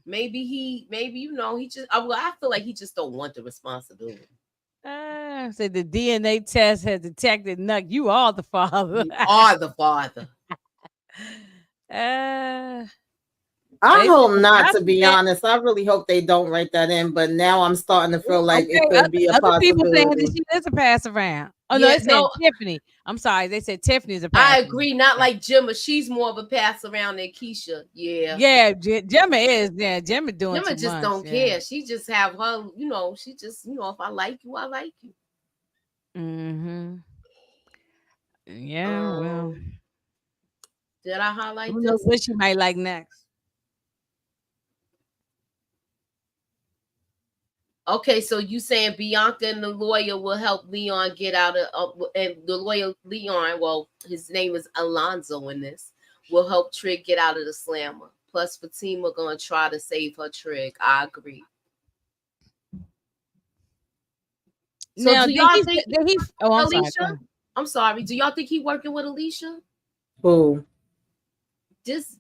Maybe he just. I feel like he just don't want the responsibility. Said the DNA test has detected Nuck. You are the father. You are the father. I hope not, to be honest. I really hope they don't write that in, but now I'm starting to feel like it could be a possibility. People saying that she is a pass around. Oh, no, they said Tiffany. I'm sorry. They said Tiffany's a pass. I agree. Not like Gemma. She's more of a pass around than Keisha. Yeah. Yeah, Gemma is. Yeah, Gemma doing Gemma just don't care. She just have her, she just, if I like you, I like you. Mm-hmm. Yeah, well. Did I highlight Who this? knows what she might like next? Okay, so you saying Bianca and the lawyer will help Leon get out of, and the lawyer Leon, well, his name is Alonzo in this, will help Trig get out of the slammer. Plus, Fatima gonna try to save her Trig. I agree. So now, do y'all think he? Oh, I'm Alicia? Sorry. I'm sorry. Do y'all think he working with Alicia? Who? Just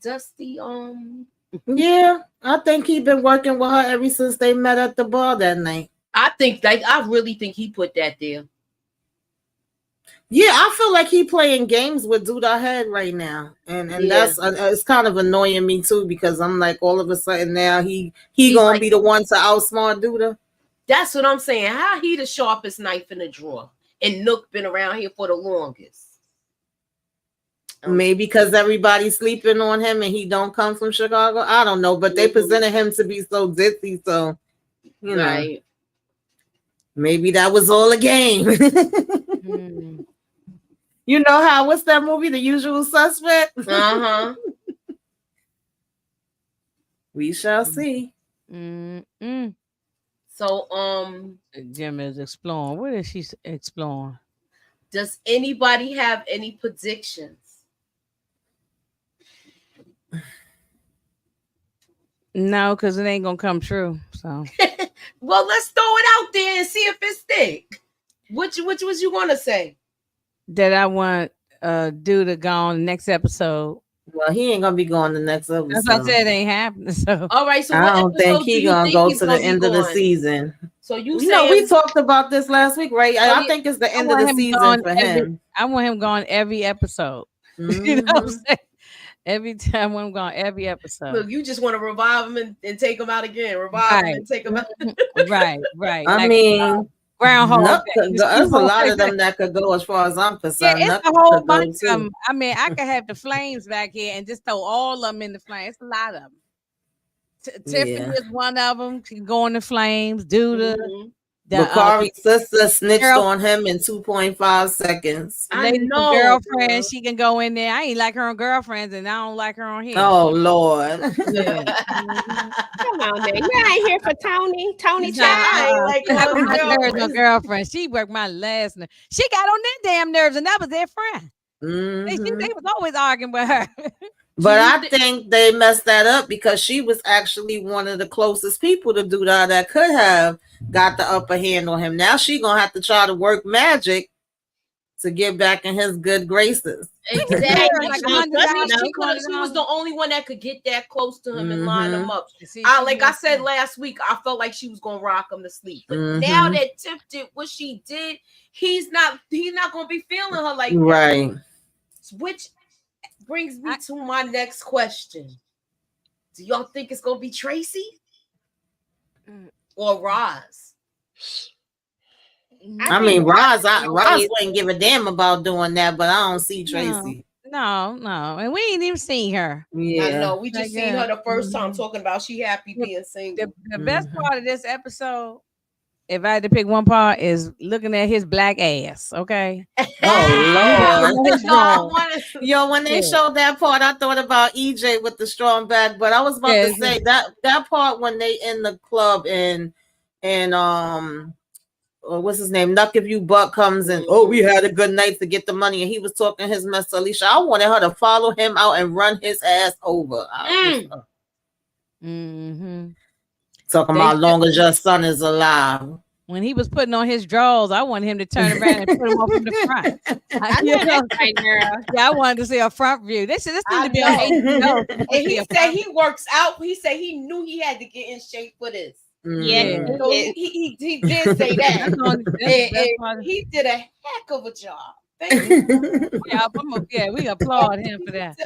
Dusty. Yeah, I think he been working with her ever since they met at the bar that night. I really think he put that there. Yeah, I feel like he playing games with Douda head right now, and that's it's kind of annoying me too, because I'm like, all of a sudden now he's gonna like, be the one to outsmart Douda. That's what I'm saying. How he the sharpest knife in the drawer, and Nook been around here for the longest. Maybe because everybody's sleeping on him and he don't come from Chicago. I don't know, but they presented him to be so ditzy, so you know, maybe that was all a game. You know how, what's that movie, The Usual Suspect? We shall see. So Jim is exploring. What is she exploring? Does anybody have any predictions? No, because it ain't gonna come true. So well, let's throw it out there and see if it stick. Which was you gonna say? That I want Douda go on the next episode. Well, he ain't gonna be going the next episode. That's what I said, it ain't happening. So all right, so I don't think he's gonna go to the end of the season. So you know, we talked about this last week, right? I think it's the end of the season for him. I want him going every episode. You know what I'm saying? Every time I'm going every episode. Look, you just want to revive him and take him out again. Revive him and take him out. Right. I like, mean, Groundhog. There's a lot of them that could go, as far as I'm concerned. Yeah, it's a whole bunch of them. I mean, I could have the flames back here and just throw all of them in the flames. It's a lot of them. Tiffany is one of them. She can go in the flames. Douda. Bakari's sister snitched on him in 2.5 seconds. I know. Girlfriend, she can go in there. I ain't like her on Girlfriends, and I don't like her on here. Oh Lord! Come on, man. You ain't here for Tony. Tony Child. Like nerves, no girlfriend. She worked my last nerve. She got on their damn nerves, and that was their friend. They was always arguing with her. But I think they messed that up because she was actually one of the closest people to Douda that could have got the upper hand on him. Now she gonna have to try to work magic to get back in his good graces. Exactly. She was the only one that could get that close to him and line him up. Like I said last week, I felt like she was gonna rock him to sleep. But now that Tiff did what she did, he's not gonna be feeling her like that. Right. Which brings me to my next question. Do y'all think it's gonna be Tracy or Roz? I mean, Roz wouldn't give a damn about doing that, but I don't see Tracy. No, and we ain't even seen her. Yeah, I know. We just seen her the first time talking about she happy being single. The best part of this episode, if I had to pick one part, is looking at his black ass. Okay. Oh Lord. Yo, when they showed that part, I thought about EJ with the strong back, but I was about to say that part when they in the club and what's his name? Nuck If You Buck comes and we had a good night to get the money, and he was talking his mess to Alicia. I wanted her to follow him out and run his ass over. Talking about long as your son is alive. When he was putting on his drawers, I wanted him to turn around and put them off from the front. I wanted to see a front view. This needs to be and he said he works out. He said he knew he had to get in shape for this. Yeah, so he did say that. and he did a heck of a job. Thank you. We applaud him for that.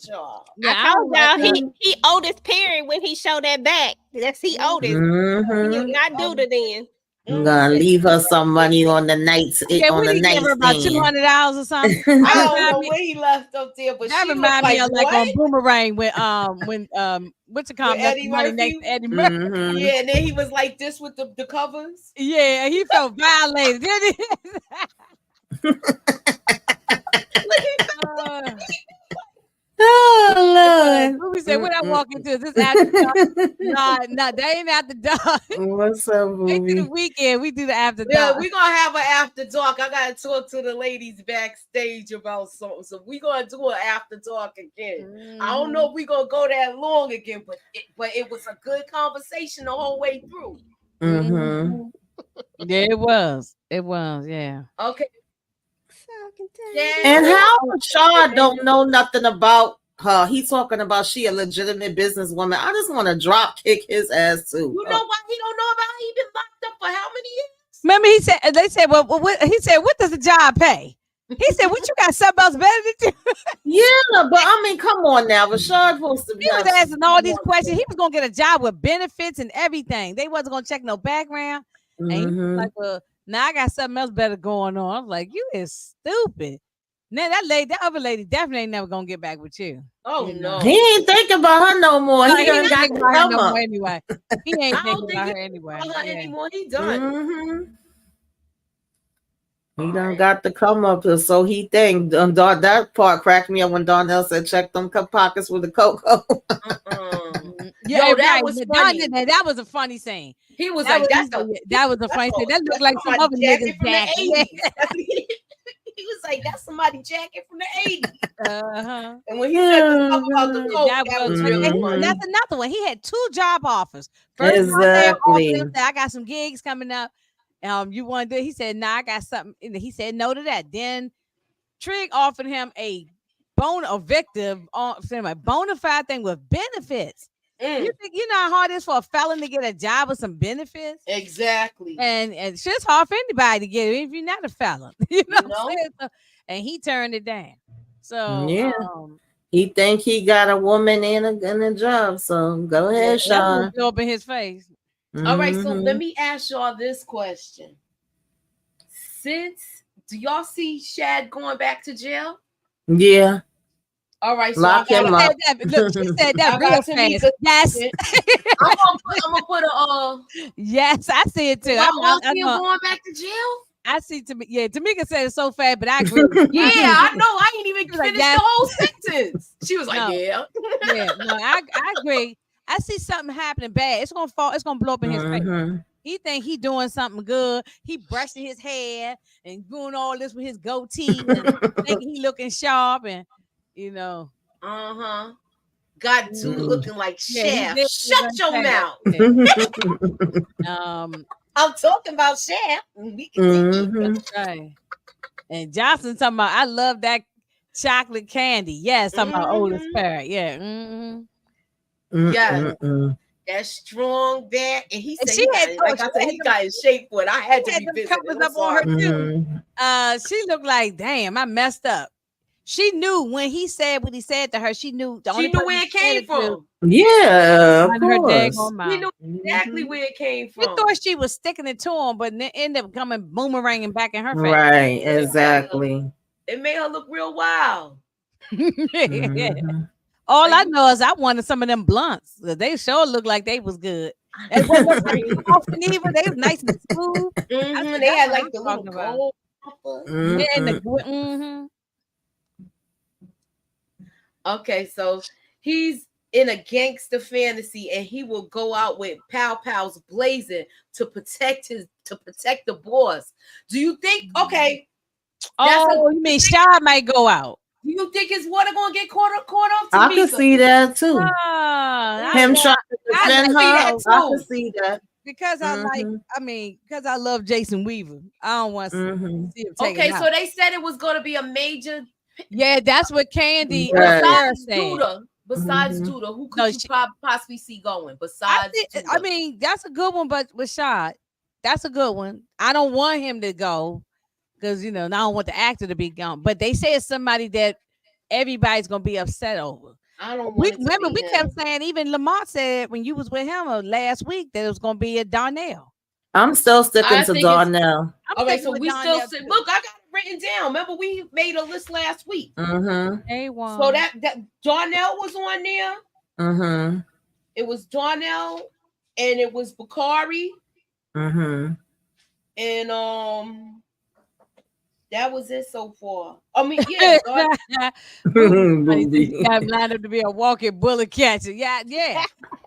Job. Yeah, I told y'all he oldest period when he showed that back. That's he oldest. He is not Douda then. I'm gonna leave her some money on the nights. On the night, about $200 or something. I don't know where he left up there, but that reminds me of like on Boomerang when what's it called? Eddie Murphy. Eddie Murphy. Yeah, and then he was like this with the covers. Yeah, he felt violated, didn't he? Oh Lord! We said when I walk into this after dark. No, they ain't after dark. What's up, movie? They do the weekend. We do the after dark. Yeah, we're gonna have an after dark. I gotta talk to the ladies backstage about something. So we're gonna do an after dark again. I don't know if we're gonna go that long again, but it was a good conversation the whole way through. Yeah, it was. Yeah. Okay. And how Shad don't know nothing about her? He talking about she a legitimate businesswoman. I just want to drop kick his ass too. You know why he don't know about? He been locked up for how many years? Remember, they said, well, he said, what does the job pay? He said, what you got something else better to do? Yeah, but I mean, come on now. Rashad supposed to be. He was asking all these questions. He was gonna get a job with benefits and everything. They wasn't gonna check no background. And he was like, well, now I got something else better going on. I'm like, you is stupid. Now that other lady definitely ain't never gonna get back with you. Oh no, he ain't thinking about her no more. No, he ain't got thinking about her no more more anyway. He ain't thinking about her anyway. Anymore. He done. He done got the come up, so he think. That part cracked me up when Darnell said, "Check them pockets with the cocoa." Yeah, yo, that was funny. That was a funny scene. He was that like, "That was a funny scene. That looked like some other niggas jacket." He was like, "That's somebody's jacket from the 80s." And when he said talk about the coke, that was really funny. That's another one. He had 2 job offers. First, exactly. I got some gigs coming up. You want to do it? He said, nah, I got something. And he said no to that. Then Trig offered him a bona fide thing with benefits. You think you know how hard it is for a felon to get a job with some benefits? Exactly. And it's just hard for anybody to get it if you're not a felon. You know what I'm saying? So, and he turned it down. So yeah. He think he got a woman in a job. So go ahead, Sean. Blow up in his face. All right, so let me ask y'all this question. Do y'all see Shad going back to jail? Yeah. All right, so lock him up. Look, she said that real fast. Yes. I'm gonna put a yes, I see it too. I'm going back to jail. I see Tamika said it so fast, but I agree. Yeah, I know. I ain't even finished the whole sentence. She was like, yeah. No, I agree. I see something happening bad. It's gonna fall. It's gonna blow up in his face. He think he doing something good. He brushing his hair and doing all this with his goatee, and thinking he looking sharp, and you know. Got to looking like Chef. Shut your mouth. I'm talking about Chef. We can right. And Johnson talking about, I love that chocolate candy. Yes, talking about oldest parent. Yeah. Yeah, that strong back, and he said, he got in shape for it. I had to be visiting. Up on her too. She looked like, damn, I messed up. She knew when he said what he said to her. She knew where it came from. Yeah, of course. She knew exactly where it came from. She thought she was sticking it to him, but it ended up coming boomeranging back in her face. Right, exactly. It made her look real wild. All I know is I wanted some of them blunts. They sure looked like they was good. They was nice and smooth. They had like the little gold. Okay, so he's in a gangster fantasy, and he will go out with pow-pows blazing to protect the boss. Do you think? Okay. You mean Shad might go out? Do you think his water gonna get caught off? I can see that too. Him trying to defend her. I can see that. Because because I love Jason Weaver. I don't want to see him take so they said it was going to be a major. Yeah, that's what Candy. Besides Douda, who could you possibly see going? Besides, that's a good one. But with Shad, that's a good one. I don't want him to go because I don't want the actor to be gone. But they say it's somebody that everybody's gonna be upset over. I don't remember. We kept saying, even Lamont said when you was with him last week that it was gonna be a Darnell. I'm still sticking to Darnell. Okay, so we still look. I got it written down. Remember, we made a list last week. So that Darnell was on there. It was Darnell, and it was Bakari. And that was it so far. I mean, yeah. Got lined up to be a walking bullet catcher. Yeah.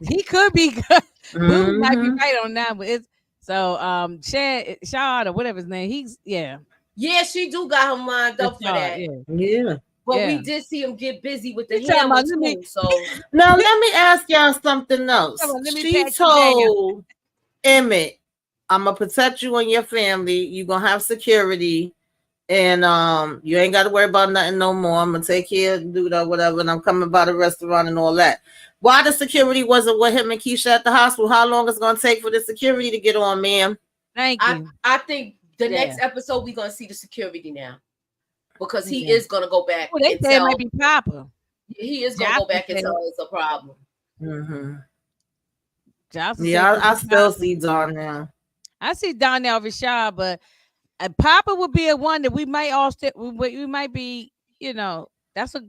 He could be good. Boo might be right on that, but it's so Shad or whatever his name. Yeah, she do got him lined up for that. Yeah. But we did see him get busy with the hammer too. So now let me ask y'all something else. She told Emmett, I'm gonna protect you and your family. You're gonna have security. And you ain't got to worry about nothing no more. I'm gonna take care of Douda, whatever, and I'm coming by the restaurant and all that. Why the security wasn't with him and Keisha at the hospital? How long is it gonna take for the security to get on, ma'am? Thank you. I think the next episode we're gonna see the security now, because he is gonna go back. Oh, they say it might be Papa. He is gonna go back and tell it's a problem. I still see Darnell. I see Darnell Rashad, but Papa would be a one that we might all we might be, that's a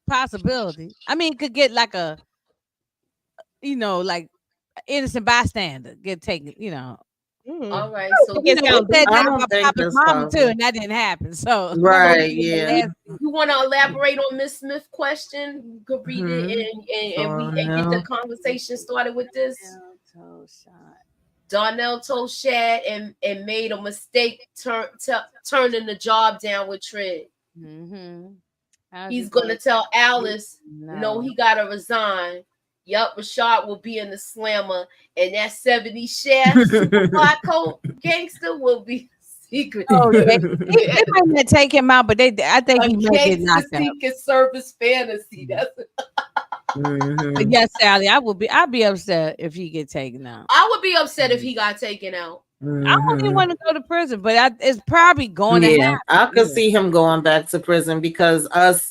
possibility. I mean, could get like a, like innocent bystander get taken, All right, so said that about Papa's mama too, and that didn't happen. So right, You want to elaborate on Miss Smith's question? You could read it and get the conversation started with this. Darnell told Shad and made a mistake turning the job down with Trey. He's gonna tell Alice, no, he gotta resign. Yup, Rashad will be in the slammer, and that 70 Shaft black coat gangster will be secret. Oh, they might not take him out, but I think he might get knocked out. Secret Service fantasy. That's But yes, Sally, I'd be upset if he get taken out. I would be upset if he got taken out. I don't even want to go to prison, but it's probably going to happen. I could see him going back to prison because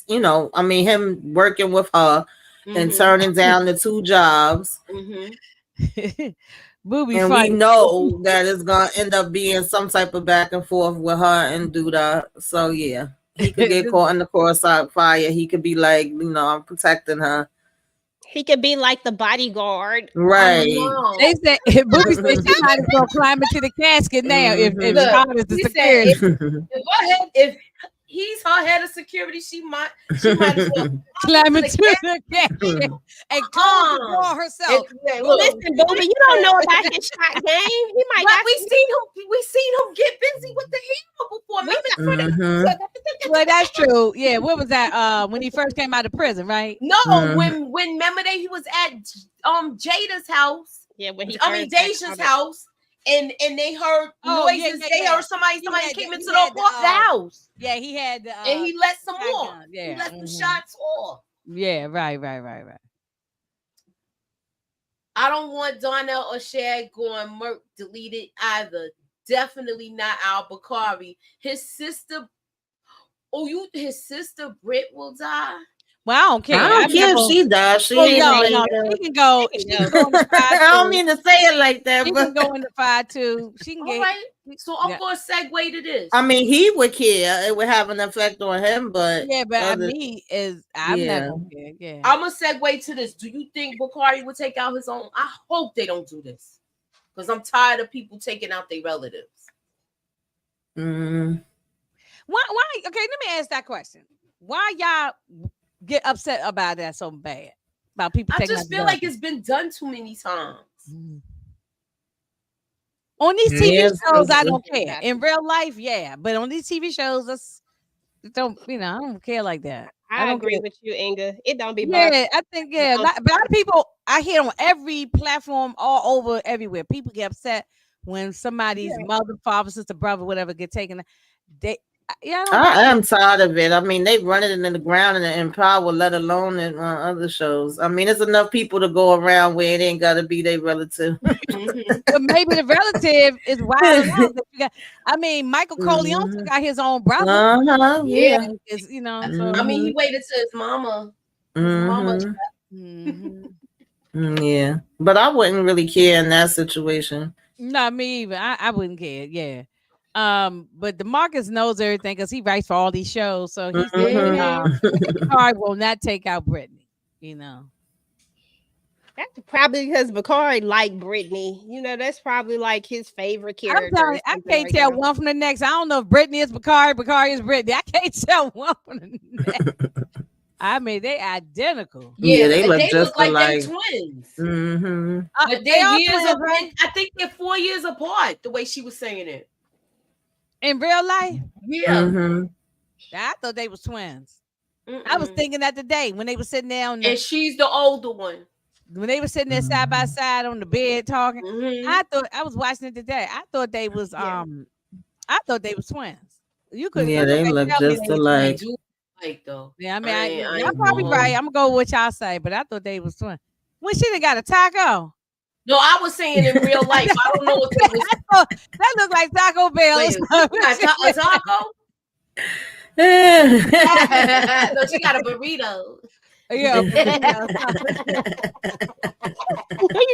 him working with her and turning down the 2 jobs. Booby and fight. We know that it's gonna end up being some type of back and forth with her and Douda. So he could get caught in the crossfire. He could be like, I'm protecting her. He could be like the bodyguard. Right. They said Booby said she might as well climb into the casket now if God is the security. If he's her head of security, she might as well climb into the casket and close the door herself. Listen, Booby, you don't know about his shot game. He might not. We seen him get busy with the hero before. Maybe well, that's true. Yeah, what was that? When he first came out of prison, right? No, when remember that he was at Jada's house. Yeah, when Deja's house. And they heard noises. They heard somebody came into the house. Yeah, he had and he let some more. Yeah, he let some shots off. Yeah, right. I don't want Darnell or Shad going Merc deleted either. Definitely not Al Bakari. His sister Britt will die. Well, I don't care. I don't care if she dies. She can go. She can go in the fire. I don't mean to say it like that. She can go in the fire too. She can get. Right. So I'm going to segue to this. I mean, he would care. It would have an effect on him, but I'm never gonna care. Yeah. I'm gonna segue to this. Do you think Bakari would take out his own? I hope they don't do this because I'm tired of people taking out their relatives. Why? Okay, let me ask that question. Why y'all get upset about that so bad? About people taking out? I just feel like it's been done too many times. On these TV shows, I don't care. In real life, yeah, but on these TV shows, I don't care like that. I don't agree with you, Inga. It don't be. Yeah, I think a lot of people I hear on every platform, all over, everywhere. People get upset when somebody's mother, father, sister, brother, whatever, get taken. I am tired of it. I mean, they run it in the ground in Power, let alone in other shows. I mean, it's enough people to go around where it ain't got to be their relative. But maybe the relative is wild. I mean, Michael Corleone got his own brother. Yeah. I mean, he waited till his mama. Yeah, but I wouldn't really care in that situation. No, me either. I wouldn't care. Yeah. But DeMarcus knows everything because he writes for all these shows. So he's Bakari will not take out Brittany, That's probably because Bakari liked Brittany. That's probably like his favorite character. I can't tell one from the next. I don't know if Brittany is Bakari is Brittany. I can't tell one from the next. I mean, they identical. Yeah, they look just like alike. They twins. But they are twins, right? I think they're 4 years apart. The way she was saying it. In real life? Yeah. I thought they was twins. I was thinking that today when they were sitting there and she's the older one. When they were sitting there side by side on the bed talking, I thought I was watching it today. I thought they was I thought they was twins. You could they look just alike. Though. Yeah, I mean, I'm probably right. I'm gonna go with what y'all say, but I thought they was twins. When she done got a taco. No, I was saying in real life. I don't know if it was. That looked like Taco Bell. Wait, a taco? No, she got a burrito. Yeah. You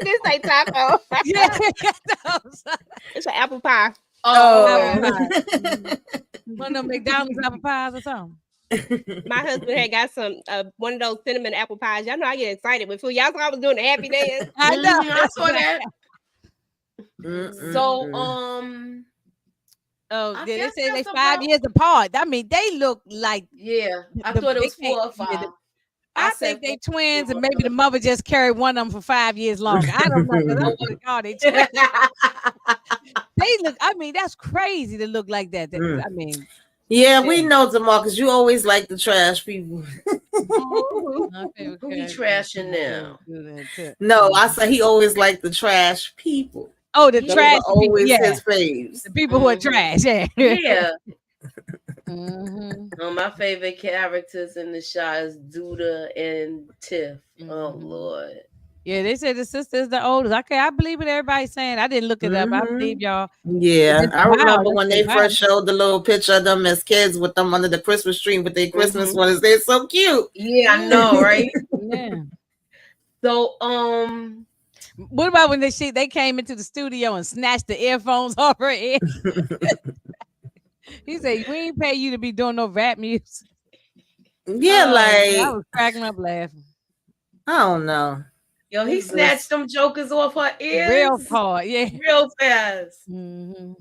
just say taco. Yeah. It's an apple pie. Oh. One of them McDonald's apple pies or something. My husband had got some one of those cinnamon apple pies. Y'all know I get excited with food. Y'all saw I was doing the happy dance. I know. I saw that. So they say they 5 years apart. I mean, they look like I thought it was 4 or 5. I think they twins, and maybe the mother just carried one of them for 5 years longer. I don't know. They look. I mean, that's crazy to look like that. I mean. Yeah, we know, DeMarcus. You always like the trash people. Who be trashing now? No, I said he always liked the trash people. Oh, the trash always people, his faves. The people who are trash. Yeah. My favorite characters in the show is Douda and Tiff. Oh Lord. Yeah, they said the sister is the oldest. Okay, I believe what everybody's saying. I didn't look it up. I believe y'all. Yeah, I remember when they first showed the little picture of them as kids with them under the Christmas tree with their Christmas ones. They're so cute. Yeah, I know, right? Yeah. So, what about when they came into the studio and snatched the earphones off her ear? He said, "We ain't pay you to be doing no rap music." Yeah, I was cracking up laughing. I don't know. Yo, he snatched them jokers off her ears. Real hard, yeah. Real fast. Yeah.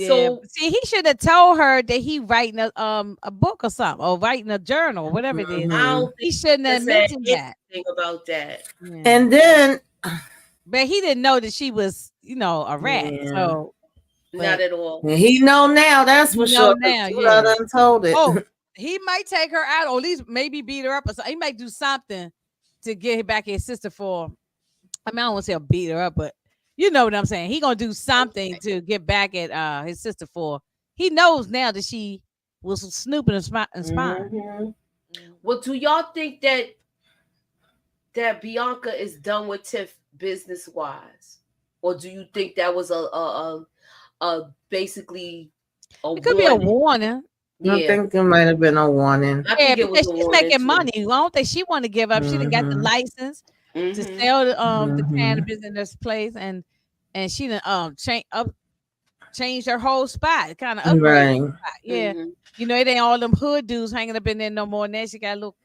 So see, he should have told her that he writing a book or something, or writing a journal, whatever it is. He shouldn't have mentioned that. About that. Yeah. And then, but he didn't know that she was, a rat. Yeah. So not at all. He know now. That's for sure. Now, I done told it. Oh, he might take her out, or at least maybe beat her up, or something. He might do something to get back his sister for. I mean, I don't want to say beat her up, but you know what I'm saying. He gonna do something to get back at his sister for. He knows now that she was snooping and spying. Well, do y'all think that Bianca is done with Tiff business wise, or do you think that was a basically it could be a warning? Yeah. I think it might have been a warning. Yeah, because she's making money. I don't think she want to give up. She done got the license to sell the cannabis in this place, and she done changed her whole spot, kind of upgraded. Right. Yeah, it ain't all them hood dudes hanging up in there no more. Now she got a little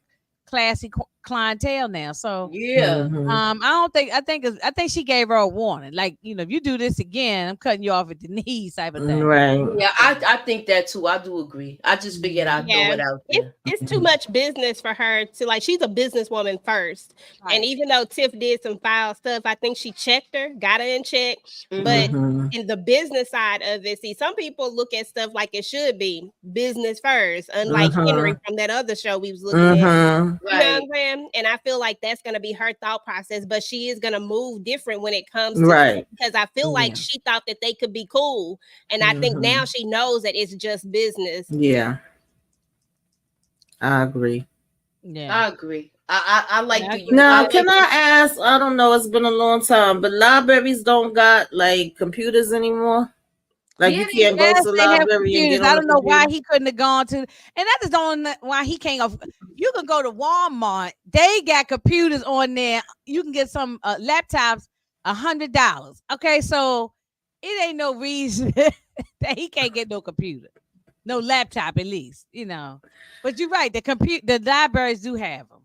classy clientele now. So I think she gave her a warning, like, if you do this again, I'm cutting you off at the knees type of thing. Right. Yeah, I think that too. I do agree. I just figured I'd throw it out there. It's too much business for her to, she's a businesswoman first. Right. And even though Tiff did some foul stuff, I think she checked her, got her in check. But in the business side of it, see, some people look at stuff like it should be business first, unlike Henry from that other show we was looking at. You know what I'm saying? And I feel like that's going to be her thought process, but she is going to move different when it comes to this, because I feel like she thought that they could be cool. And I think now she knows that it's just business. Yeah. I agree. Yeah, I agree. I like the now. Can I ask? I don't know. It's been a long time, but libraries don't got computers anymore. Like you can't go to the library and get on. I don't know why he couldn't have gone to, and that is the only why he can't. You can go to Walmart. They got computers on there. You can get some laptops $100. Okay, so it ain't no reason that he can't get no computer, no laptop at least, But you're right. The libraries do have them.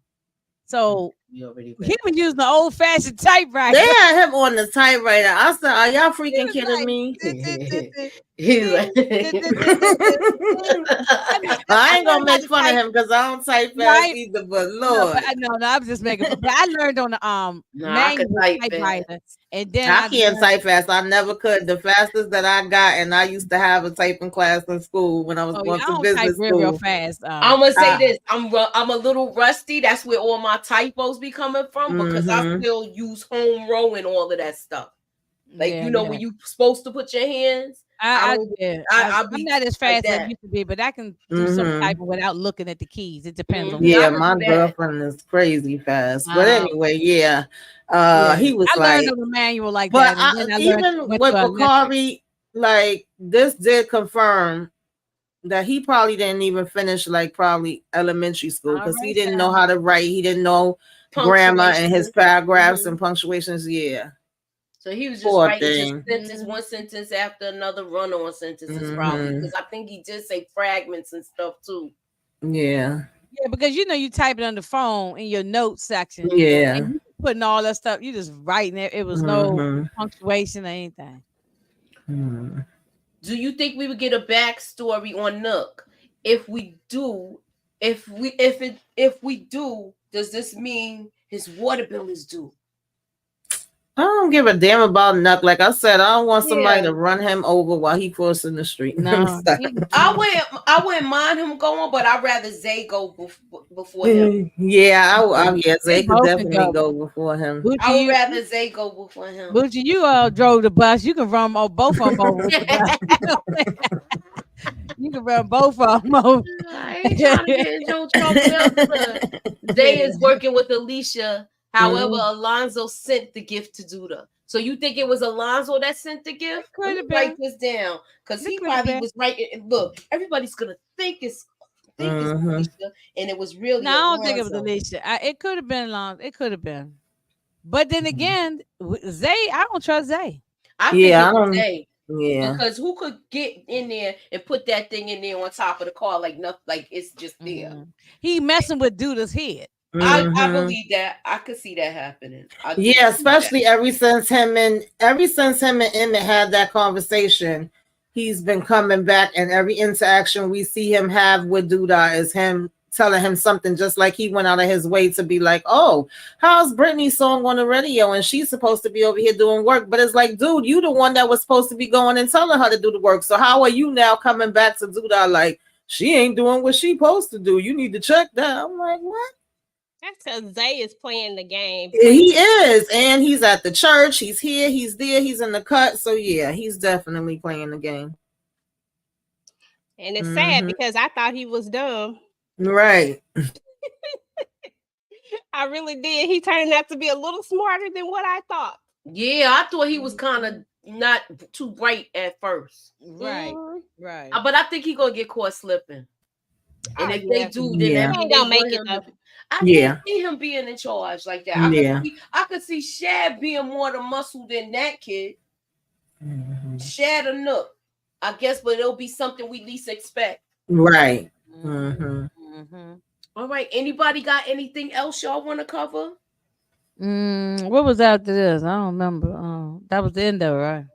So he was using the old-fashioned typewriter. They had him on the typewriter. I said, "Are y'all freaking kidding me?" He's like, I ain't gonna make fun of him because I don't type fast either. But Lord, no, I'm just making fun. But I learned on the manual typewriter, and then I can't type fast. I never could. The fastest that I got, and I used to have a typing class in school when I was going to business school. Real fast. I'm gonna say this: I'm a little rusty. That's where all my typos be coming from because I still use home row and all of that stuff. When you supposed to put your hands. I'll be I'm not as fast as I that. used to be, but I can do some type of without looking at the keys. It depends on. Yeah, my girlfriend is crazy fast. But anyway, yeah. He was I learned on the manual like but that. And then even with Bakari, like this did confirm that he probably didn't even finish like probably elementary school because he didn't know how to write. He didn't know grammar and his paragraphs and punctuations. Yeah. So he was just writing just one sentence after another run-on sentences probably because I think he did say fragments and stuff too. Yeah. Yeah, because you type it on the phone in your notes section. Yeah. And you putting all that stuff, you just writing it. It was no punctuation or anything. Do you think we would get a backstory on Nook? If we do, if we do, does this mean his water bill is due? I don't give a damn about Nook. Like I said, I don't want somebody to run him over while he crossing the street. No, I wouldn't mind him going, but I'd rather Zay go before him. Yeah, Zay could definitely go before him. Bucci, I would rather Zay go before him. Bucci, you drove the bus. You can run both of them over. You can run both of them over. I ain't trying to get in no trouble. Zay is working with Alicia. However, Alonzo sent the gift to Douda. So you think it was Alonzo that sent the gift? Could have been. Write this down because he probably was writing. Look, everybody's gonna think it's Alicia, and it was really. No, I don't think it was Alicia. It could have been Alonzo. It could have been. But then again, Zay, I don't trust Zay. I think it was Zay. Yeah, because who could get in there and put that thing in there on top of the car like nothing, like it's just there? He messing with Douda's head. I believe that. I could see that happening. Especially ever since him and Emmett had that conversation, he's been coming back, and every interaction we see him have with Douda is him telling him something, just like he went out of his way to be like, "Oh, how's Britney's song on the radio? And she's supposed to be over here doing work." But it's like, dude, you the one that was supposed to be going and telling her to do the work. So how are you now coming back to Douda like she ain't doing what she supposed to do? You need to check that. I'm like, what? That's because Zay is playing the game. He is, and he's at the church. He's here. He's there. He's in the cut. So yeah, he's definitely playing the game. And it's sad because I thought he was dumb. Right. I really did. He turned out to be a little smarter than what I thought. Yeah, I thought he was kind of not too bright at first. Right. But I think he's gonna get caught slipping. And if they do, then he ain't gonna make it up. I can't see him being in charge like that. I could see Shad being more the muscle than that kid. Shad or Nook, I guess, but it'll be something we least expect. Right. All right. Anybody got anything else y'all want to cover? What was after this? I don't remember. That was the end of it, right?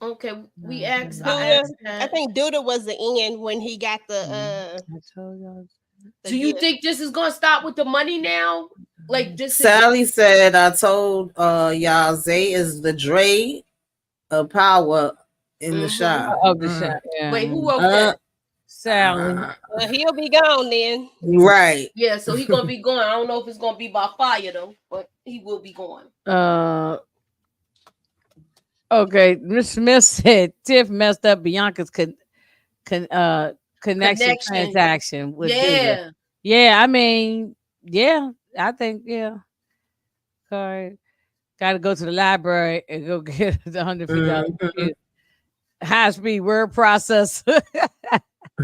Okay, we asked. I think Douda was the end when he got the. I told y'all. Do you think this is gonna stop with the money now? Like this? Sally said, "I told y'all Zay is the Dre of power in the shop." Of the shop. Yeah. Wait, who wrote that? Sally. Well, he'll be gone then. Right. Yeah, so he's gonna be gone. I don't know if it's gonna be by fire though, but he will be gone. Okay, Miss Smith said Tiff messed up Bianca's connection transaction with Douda. Yeah, I mean, yeah, I think, yeah. Sorry. Gotta go to the library and go get the $150 high speed word processor.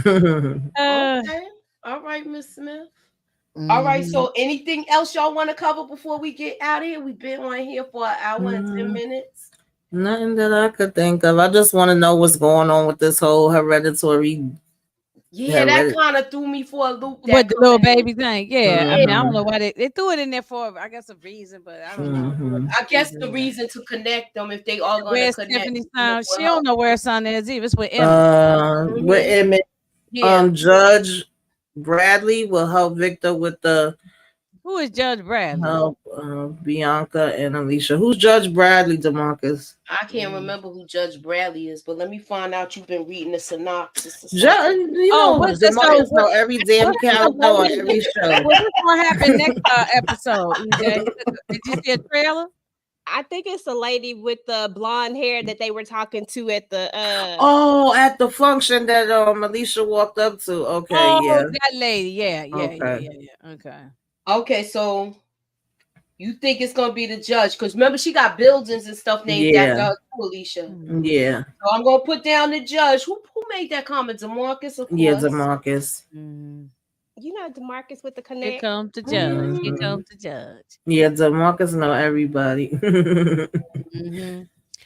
Okay. All right, Miss Smith. All right, so anything else y'all want to cover before we get out of here? We've been on here for an hour and 10 minutes. Nothing that I could think of. I just want to know what's going on with this whole hereditary. Yeah, that kind of threw me for a loop. With the little baby thing. Yeah. I mean, I don't know why they threw it in there for, I guess, a reason, but I don't know. I guess the reason to connect them if they all going to connect. Stephanie's son? She don't know where her son is either. It's with Emmett. With Emmett. Judge Bradley will help Victor with the. Who is Judge Bradley? Help Bianca and Alicia. Who's Judge Bradley, DeMarcus? I can't remember who Judge Bradley is, but let me find out. You've been reading the synopsis. What's DeMarcus know every damn character on every show. What's going to happen next episode, EJ? Did you see a trailer? I think it's the lady with the blonde hair that they were talking to at the at the function that Alicia walked up to. Okay, yeah. That lady, yeah. Okay, so you think it's gonna be the judge? Because remember, she got buildings and stuff named after Alicia. Yeah. So I'm gonna put down the judge. Who made that comment? DeMarcus, of course. Yeah, DeMarcus. You know DeMarcus with the connect. Here comes the judge. Here comes the judge. Yeah, DeMarcus know everybody.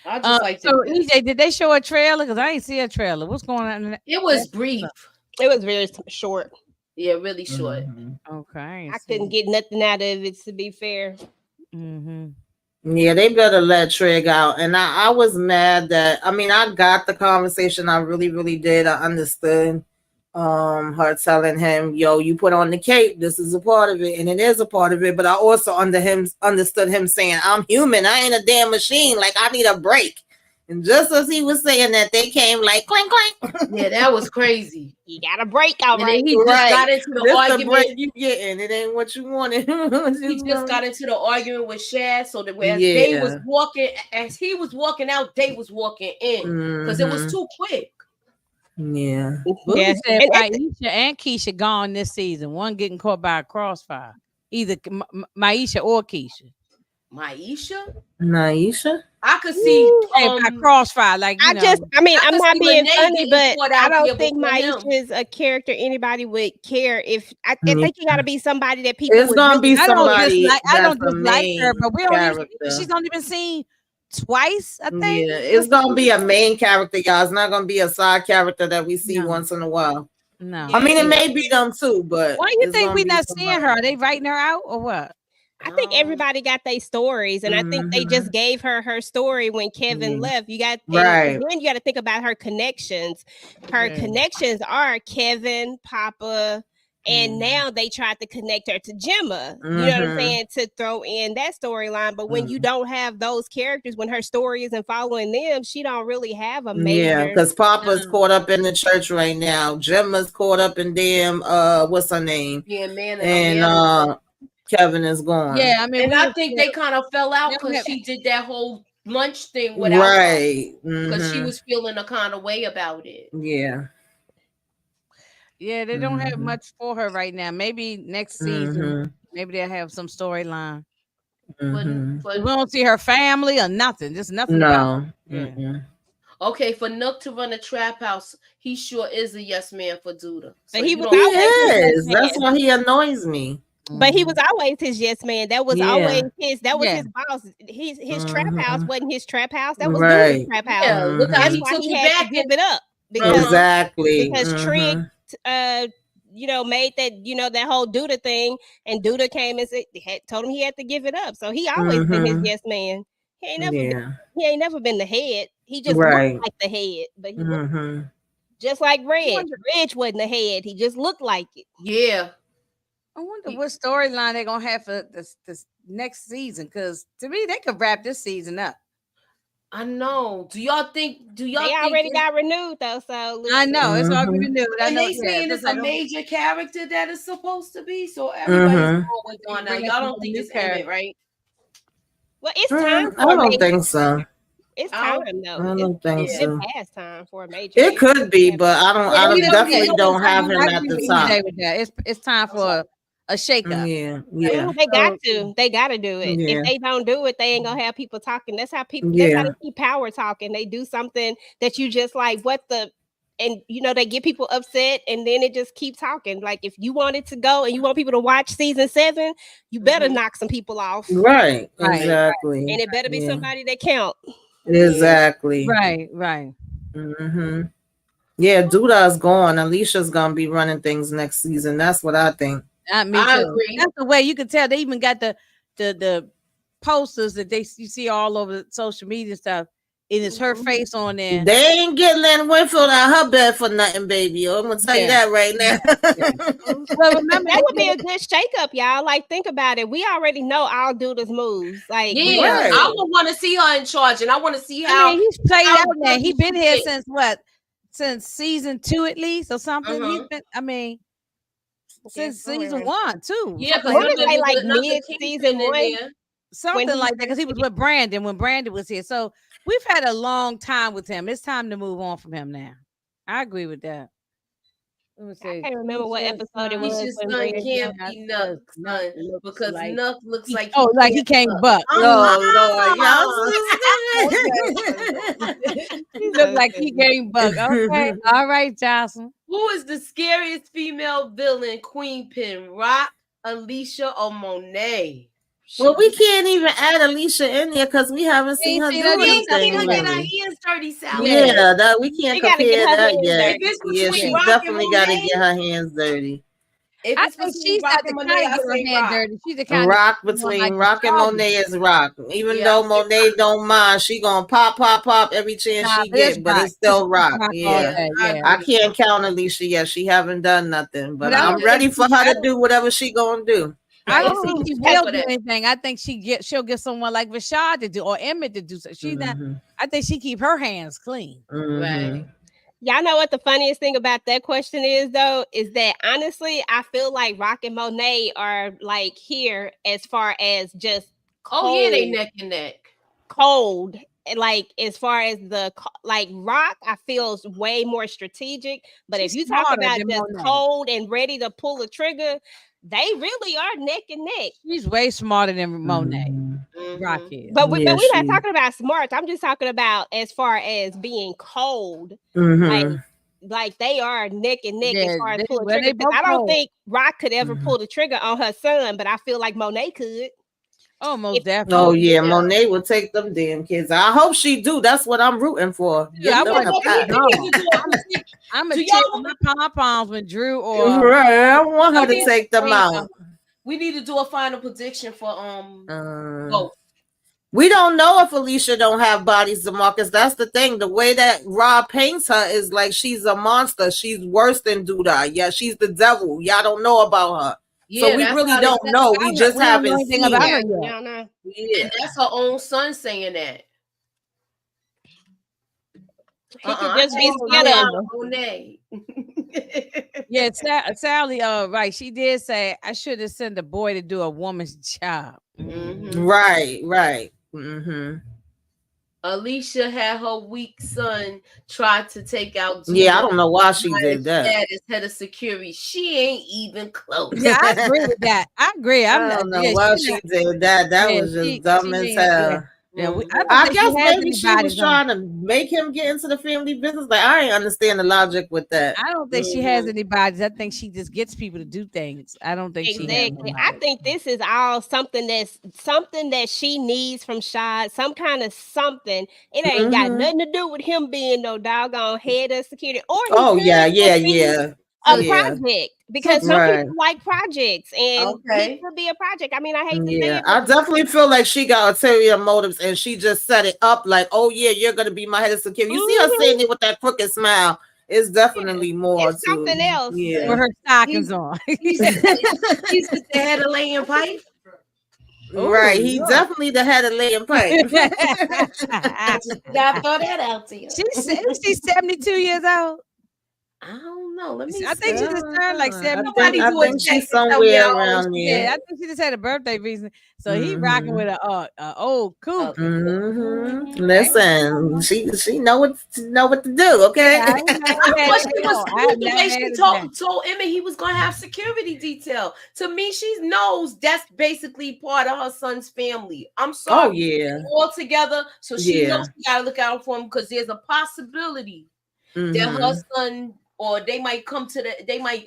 I just like so EJ, did they show a trailer? Because I ain't see a trailer. What's going on? It was brief. It was very short. Yeah, really short. Okay. I couldn't get nothing out of it, to be fair. Yeah, they better let Trig out. And I was mad that, I mean, I got the conversation. I really, really did. I understood her telling him, yo, you put on the cape. This is a part of it. And it is a part of it. But I also understood him saying, I'm human. I ain't a damn machine. Like, I need a break. And just as he was saying that, they came like clink, clink. Yeah, that was crazy. You got a break, all right. He just got into the argument. You getting it ain't what you wanted. He just got into the argument with Shad, so that as he was walking out, they was walking in because it was too quick. Yeah. Said Maisha and Keisha gone this season. One getting caught by a crossfire. Either Maisha or Keisha. Naisha? I could see by crossfire. Like I'm not being funny, but I don't think Maisha is a character anybody would care if. I think you got to be somebody that people. It's gonna be somebody. I don't dislike her, but she's only been seen twice. I think. Yeah, it's gonna be a main character, y'all. It's not gonna be a side character that we see once in a while. No, I mean it may be them too, but why do you think we not seeing her? Are they writing her out or what? I think everybody got their stories, and I think they just gave her story when Kevin left. You got then you got to think about her connections. Her connections are Kevin, Papa, and now they tried to connect her to Gemma. You know what I'm saying, to throw in that storyline. But when you don't have those characters, when her story isn't following them, she don't really have a major. Yeah, because Papa's caught up in the church right now. Gemma's caught up in damn what's her name? Yeah, man, and Kevin is gone. Yeah, I mean, and I think they kind of fell out because she did that whole lunch thing without because she was feeling a kind of way about it. Yeah, they don't have much for her right now. Maybe next season, maybe they'll have some storyline. But we don't see her family or nothing. Just nothing. No. Okay, for Nook to run a trap house, he sure is a yes man for Douda. So he is. That's why he annoys me. But he was always his yes man. That was always his. That was his boss. His trap house wasn't his trap house. That was Douda's trap house. Yeah, look how he took he it had back to give it up because Trig, made that that whole Douda thing, and Douda came and told him he had to give it up. So he always been his yes man. He ain't never been the head. He just looked like the head, but he looked just like Reg. Reg wasn't the head. He just looked like it. Yeah. I wonder what storyline they're gonna have for this next season. Because to me, they could wrap this season up. I know. Do y'all think? They already got renewed though. So I know it's already renewed. And they saying it's a major character that is supposed to be. So everybody's always on that. Y'all don't think it's Emmett, right? Well, it's time. I don't think so. It's time though. I don't think so. It has time for a major. It could be, but I definitely don't have him at the top. It's time for a shakeup. Yeah. They got to do it. If they don't do it, they ain't gonna have people talking. That's how people. That's how they keep power talking. They do something that you just like. And they get people upset, and then it just keep talking. Like if you want it to go and you want people to watch season 7, you better knock some people off. Right. Exactly. And it better be somebody that count. Exactly. Right. Yeah, Douda's gone. Alicia's gonna be running things next season. That's what I think. I agree. That's the way you can tell. They even got the posters that you see all over social media stuff. And it's her face on there. They ain't getting Lynn Winfield out her bed for nothing, baby. I'm gonna tell you that right now. Well, remember that would be a good shakeup, y'all. Like, think about it. We already know all Douda's moves. Like, I would want to see her in charge, and I want to see how he's played out there. He's been here since what? Since season 2 at least, or something. He's been. Since season 1 too. Yeah, because like mid season 1. something like that, because he was with Brandon when Brandon was here. So we've had a long time with him. It's time to move on from him now. I agree with that. Let me see. I can't remember what episode it was. His son can't be Nuck, son, because like, Nuck looks like he can't buck. He looks like he can't buck. Okay, all right, Jocelyn. Who is the scariest female villain? Queen Pin, Rock, Alicia, or Monet? Well, we can't even add Alicia in there because we haven't seen her do anything. Yeah, that we can't compare that yet. Yeah, she definitely got to get her hands dirty. I think she's not the kind to get her hand dirty. She's the kind Rock between Rock and Monet is Rock. Even though Monet don't mind, she gonna pop every chance she get, but it's still Rock. Yeah. I can't count Alicia yet. She haven't done nothing, but I'm ready for her to do whatever she gonna do. I don't think she will do anything. I think she'll get someone like Shad to do, or Emmett to do. So she's not. I think she keep her hands clean. Right. Y'all know what the funniest thing about that question is, though, is that honestly, I feel like Rock and Monet are like here as far as just cold, they neck and neck. Cold, like as far as the like Rock, I feel is way more strategic. But if you talk about just cold and ready to pull a trigger, they really are neck and neck. She's way smarter than Monet. Rock is. But we're not talking about smarts. I'm just talking about as far as being cold. Like they are neck and neck as far as pulling trigger. I don't think Rock could ever pull the trigger on her son, but I feel like Monet could. Oh, most definitely. Oh yeah, Monet will take them damn kids. I hope she do. That's what I'm rooting for. I'm a check my pom-poms with Drew or right. I want her to take them out. We need to do a final prediction for both. We don't know if Alicia don't have bodies, DeMarcus. That's the thing. The way that Rob paints her is like she's a monster. She's worse than Douda. Yeah, she's the devil. Y'all don't know about her. Yeah, so we really don't know. We just haven't seen about her yet. Yeah, and that's her own son saying that. Just be yeah, Sally. Right. She did say I should have sent a boy to do a woman's job. Right. Alicia had her weak son try to take out Douda. Yeah, I don't know why she did that. As head of security, she ain't even close. Yeah, I agree with that. I agree. I don't know why she did that. That was just dumb as hell. Yeah, I guess maybe she was trying to make him get into the family business. Like I ain't understand the logic with that. I don't think she has any bodies. I think she just gets people to do things. I don't think she has I think this is all something that she needs from Shad. Some kind of something. It ain't got nothing to do with him being no doggone head of security. Or a project, because some people like projects, and he could be a project. I mean, I hate to say it. I definitely feel like she got ulterior motives, and she just set it up like, oh yeah, you're gonna be my head of security. You see her saying it with that crooked smile. It's definitely more it's something else. Yeah, with her stockings on. He's the head of laying pipe. Right, he's definitely the head of laying pipe. I throw that out to you. She's 72 years old. I don't know. Let me. I think she just turned like 70. I think she's somewhere around there. Yeah, I think she just had a birthday reason. So he rocking with a old coupe. Listen, she know what to do. Okay. She told Emmett he was gonna have security detail. To me, she knows that's basically part of her son's family. I'm sorry. Oh yeah. All together, so she knows she gotta look out for him because there's a possibility that her son. Or they might come to they might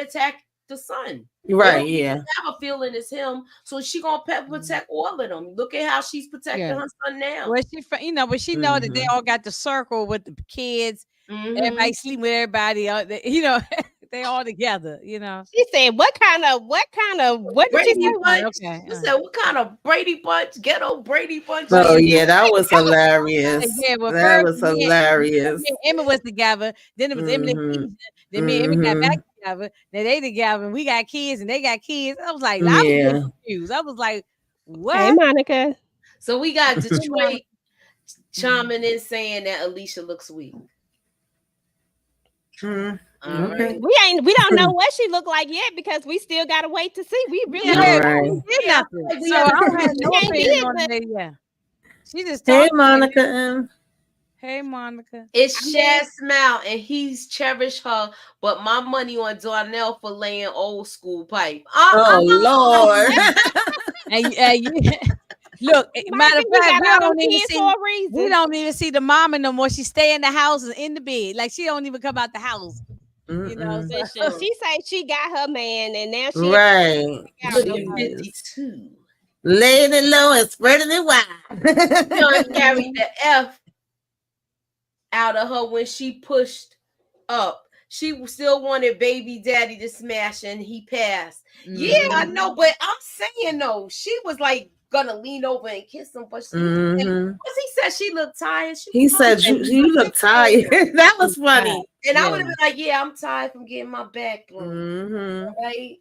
attack the son. Right, yeah. Have a feeling it's him. So she gonna protect all of them. Look at how she's protecting her son now. Well, but she know that they all got the circle with the kids. Everybody sleep with everybody. They all together, She said, what did you say? Okay. She said, what kind of Brady Bunch, ghetto Brady Bunch? Oh, yeah, that was hilarious. That was hilarious. Emmett was together. Then it was Emmett and Keisha. Then me and Emmett got back together. Then they together, and we got kids, and they got kids. I was like, I was confused. I was like, what? Hey, Monica. So we got Detroit chiming in saying that Alicia looks weak. Okay. We don't know what she looked like yet because we still gotta wait to see. We really did nothing. So I don't have no opinion on it. Yeah. She just Hey, Monica. Hey, Monica. It's Shad Smile, and he's cherished her. But my money on Darnell for laying old school pipe. Oh Lord! Look, matter of fact, we don't even see the mama no more. She stay in the house and in the bed, like she don't even come out the house. You know, so she say she got her man, and now she right. 52. Laying it low and spreading it wide. John carried the F out of her when she pushed up. She still wanted baby daddy to smash, and he passed. Yeah, I know, but I'm saying though, she was like gonna lean over and kiss him, but she he said she looked tired. He said you look tired. That was funny. And I would have been like, yeah, I'm tired from getting my back blown. Right?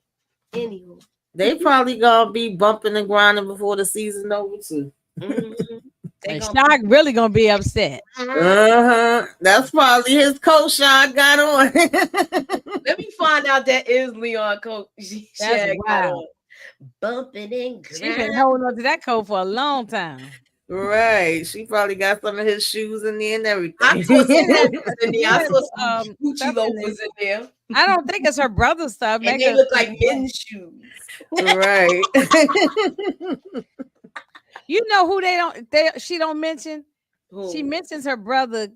Anywho. They probably gonna be bumping and grinding before the season over too. And Shad really gonna be upset. That's probably his coat Shad got on. Let me find out that is Leon coat. That's wild. Bumping and grinding. She's been holding on to that coat for a long time. Right. She probably got some of his shoes in there and everything. I saw some Gucci loafers in there. I don't think it's her brother's stuff. And they look like men's shoes. Right. You know who she don't mention? Who? She mentions her brother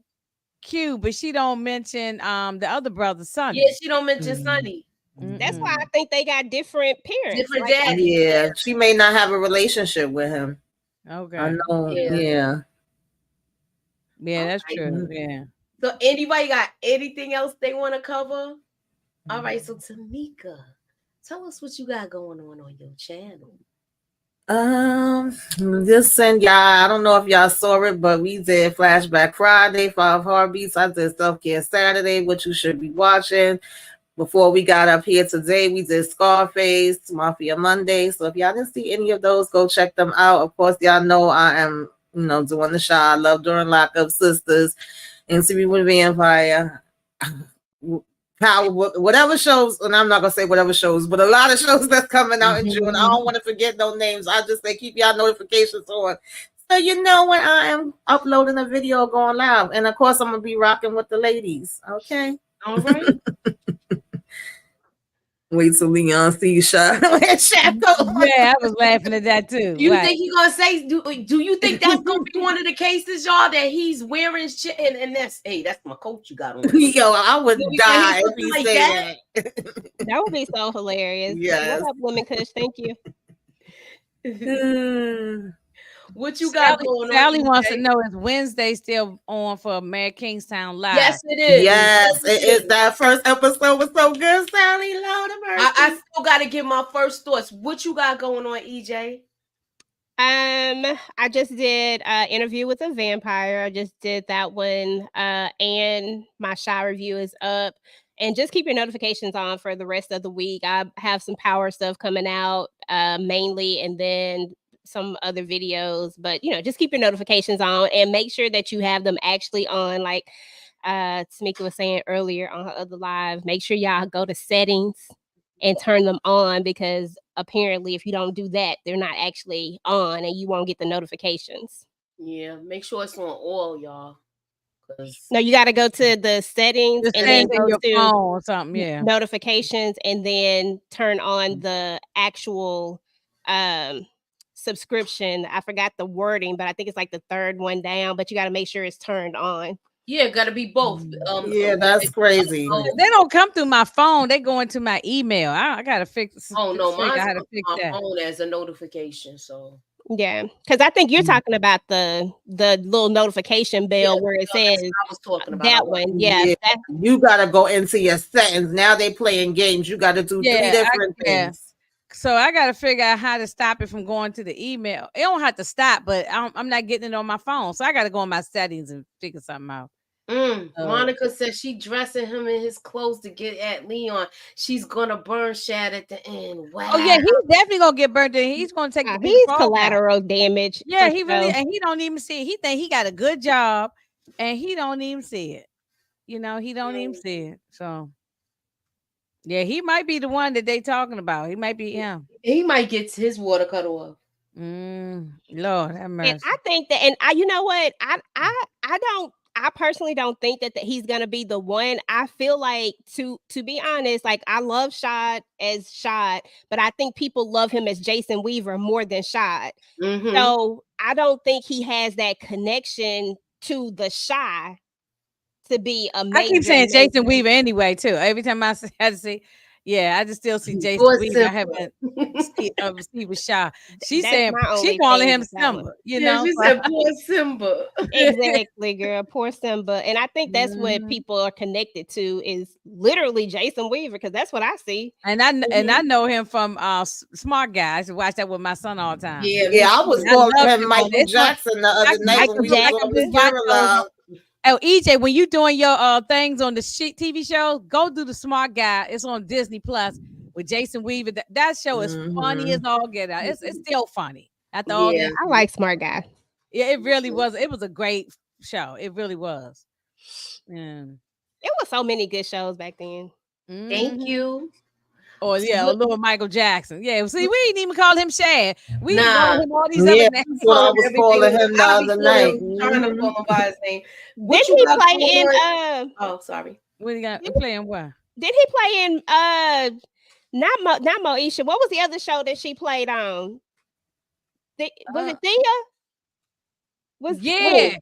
Q, but she don't mention the other brother Sonny. Yeah, she don't mention Sonny. That's why I think they got different parents. Different daddies. Yeah, she may not have a relationship with him. Okay. I know. Yeah, that's true. Yeah. So anybody got anything else they want to cover? All right, so Tamika, tell us what you got going on your channel. Just send y'all. I don't know if y'all saw it, but we did Flashback Friday, 5 Heartbeats. I did Self Care Saturday, what you should be watching. Before we got up here today, we did Scarface, Mafia Monday. So if y'all didn't see any of those, go check them out. Of course, y'all know I am, doing the show. I love During Lockup, Sisters, Interview with Vampire, Power, whatever shows, and I'm not gonna say whatever shows, but a lot of shows that's coming out in June. I don't want to forget no names. I just say keep y'all notifications on, so you know when I am uploading a video going live. And of course, I'm gonna be rocking with the ladies. Okay, all right. Wait till Leon sees Shad. Yeah, I was laughing at that too. You think he's gonna say? Do you think that's gonna be one of the cases, y'all, that he's wearing shit and that's my coat you got on? Yo, I would die if he said that. That would be so hilarious. Yes. What up, Woman Kush? Thank you. What you got going on? Sally wants to know, is Wednesday still on for Mad Kingstown Live? Yes, it is. Yes, it is. That first episode was so good, Sally. Lord of mercy. I still got to get my first thoughts. What you got going on, EJ? I just did Interview with a Vampire. I just did that one, and my Shy review is up. And just keep your notifications on for the rest of the week. I have some power stuff coming out, mainly, and then some other videos, but just keep your notifications on and make sure that you have them actually on, like Tamika was saying earlier on her other live. Make sure y'all go to settings and turn them on, because apparently if you don't do that, they're not actually on and you won't get the notifications. Yeah, make sure it's on all, y'all. No, you got to go to the settings and then go your to phone or something, yeah, notifications, and then turn on the actual subscription. I forgot the wording, but I think it's like the third one down, but you got to make sure it's turned on. Yeah, got to be both. Yeah, that's crazy. They don't come through my phone. They go into my email. I got to fix. Oh no, mine's how to fix my that. phone as a notification. So yeah, because I think you're talking about the little notification bell where it says I was talking about that one. Yeah, you got to go into your settings. Now they playing games. You got to do 3 different things. Yeah. So I got to figure out how to stop it from going to the email. It don't have to stop, but I'm not getting it on my phone. So I got to go in my settings and figure something out. Monica said she dressing him in his clothes to get at Leon. She's gonna burn Shad at the end. Wow. Oh yeah, he's definitely gonna get burnt. He's gonna take the he's collateral damage. Yeah, he really, and he don't even see it. He think he got a good job, and he don't even see it. He don't even see it. So Yeah, he might be the one that they talking about. He might be him. He might get his water cut off. Lord have mercy. And I think that, you know what? I personally don't think that he's gonna be the one. I feel like to be honest, like I love Shad as Shad, but I think people love him as Jason Weaver more than Shad. Mm-hmm. So I don't think he has that connection to the Shy to be amazing. I keep saying Jason Weaver anyway too. Every time I had to say, yeah, I just still see Jason Weaver. I haven't seen with Shaw. She's saying she calling him Simba. You know, she said poor Simba. Exactly, girl, poor Simba. And I think that's what people are connected to is literally Jason Weaver because that's what I see. And I know him from Smart Guys. I watch that with my son all the time. Yeah, I was calling him Michael Jackson the other night when we was on Oh, EJ, when you doing your things on the TV show, go do the Smart Guy. It's on Disney Plus with Jason Weaver. That show is funny as all get out. It's still funny. After all I like Smart Guy. Yeah, it really was. It was a great show. It really was. Yeah. It was so many good shows back then. Thank you. Oh yeah, a little Michael Jackson. Yeah, see, we didn't even call him Shad. We called him all these other names. That's what I was calling him the other night. Trying to call him by his name. Did he play in? Oh, sorry. What he got? Playing what? Did he play in? Not Moesha. What was the other show that she played on? Was it Thea? Was he in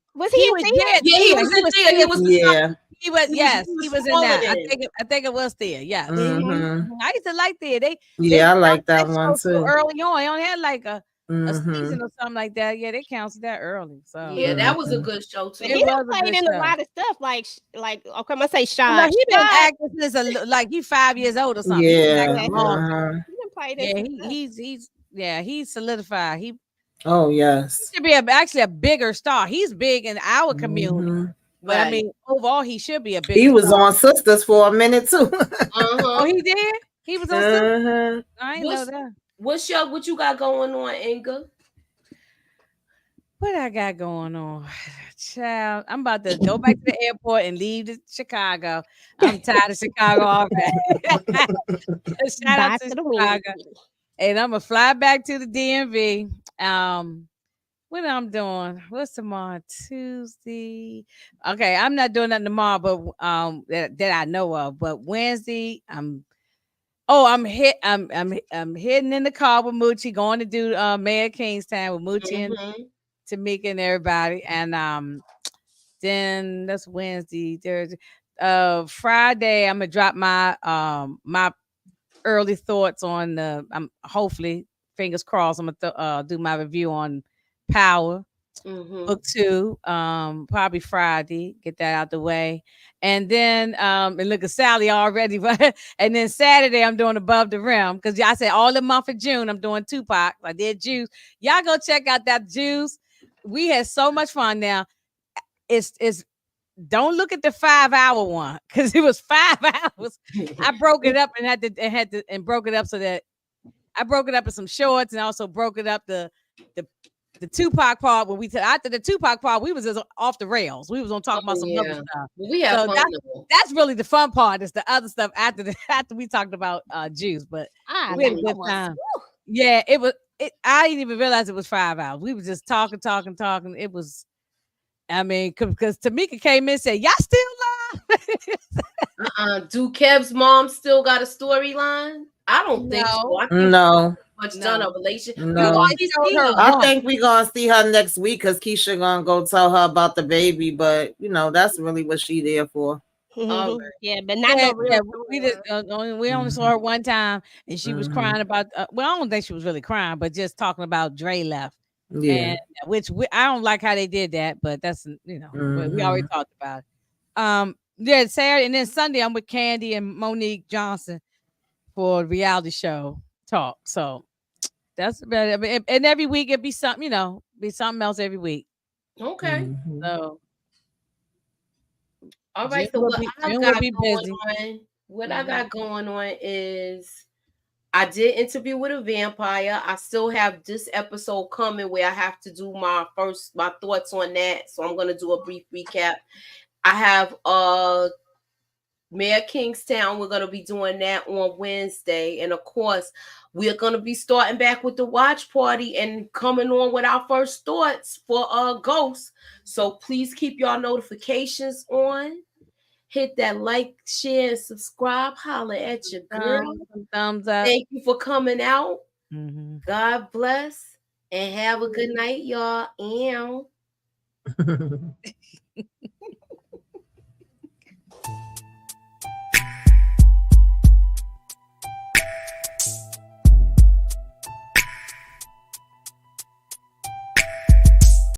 Thea? Yeah, he was in Thea. He was in that. I think it was Thea. Yeah. I used to like Thea. I like that one too. Early on, they only had like a season or something like that. Yeah, they counted that early. So yeah, that was a good show too. He played in a lot of stuff, like okay, I'm gonna say Shad. Like he been acting since like he's 5 years old or something. He's solidified. Yes. He should be actually a bigger star. He's big in our community. But I mean, overall, he should be a big. He was on Sisters for a minute too. Oh, he did. He was on Sisters. I didn't know that. What you got going on, Inga? What I got going on, child? I'm about to go back to the airport and leave Chicago. I'm tired of Chicago already. Shout out to Chicago, and I'm gonna fly back to the DMV. What I'm doing? What's tomorrow? Tuesday. Okay, I'm not doing nothing tomorrow, but that I know of. But Wednesday, I'm heading in the car with Moochie, going to do Mayor Kingstown with Moochie and Tamika and everybody. And then that's Wednesday, Thursday. Friday, I'm gonna drop my my early thoughts on I'm hopefully, fingers crossed, I'm gonna do my review on Power book 2, probably Friday, get that out the way, and then and look at Sally already, but and then Saturday I'm doing Above the Rim because I said all the month of June I'm doing Tupac. I did Juice. Y'all go check out that Juice. We had so much fun. Now it's don't look at the 5-hour one because it was 5 hours. I broke it up and had to broke it up so that I broke it up in some shorts and also broke it up the Tupac part when after the Tupac part, we was just off the rails. We was on talking about some other stuff. We have fun. That's really the fun part. Is the other stuff after we talked about Juice, but we had a good time. Yeah, it was. I didn't even realize it was 5 hours. We were just talking. It was. I mean, because Tamika came in and said, "Y'all still live?" Do Kev's mom still got a storyline? I don't think so. I think done a relationship. No. I think we're gonna see her next week because Keisha gonna go tell her about the baby, but that's really what she there for. Yeah, but not we only saw her one time and she was crying about I don't think she was really crying, but just talking about Dre left. Yeah, and I don't like how they did that, but that's we already talked about it. Saturday and then Sunday I'm with Candy and Monique Johnson for a reality show talk. So that's about it. And every week it'd be something, be something else every week. Okay. So all right. So what I got going on is I did interview with a vampire. I still have this episode coming where I have to do my thoughts on that. So I'm gonna do a brief recap. I have Mayor Kingstown. We're going to be doing that on Wednesday. And of course, we're going to be starting back with the watch party and coming on with our first thoughts for Ghosts. So please keep y'all notifications on. Hit that like, share, and subscribe. Holla at your girl. Thumbs up. Thank you for coming out. Mm-hmm. God bless. And have a good night, y'all.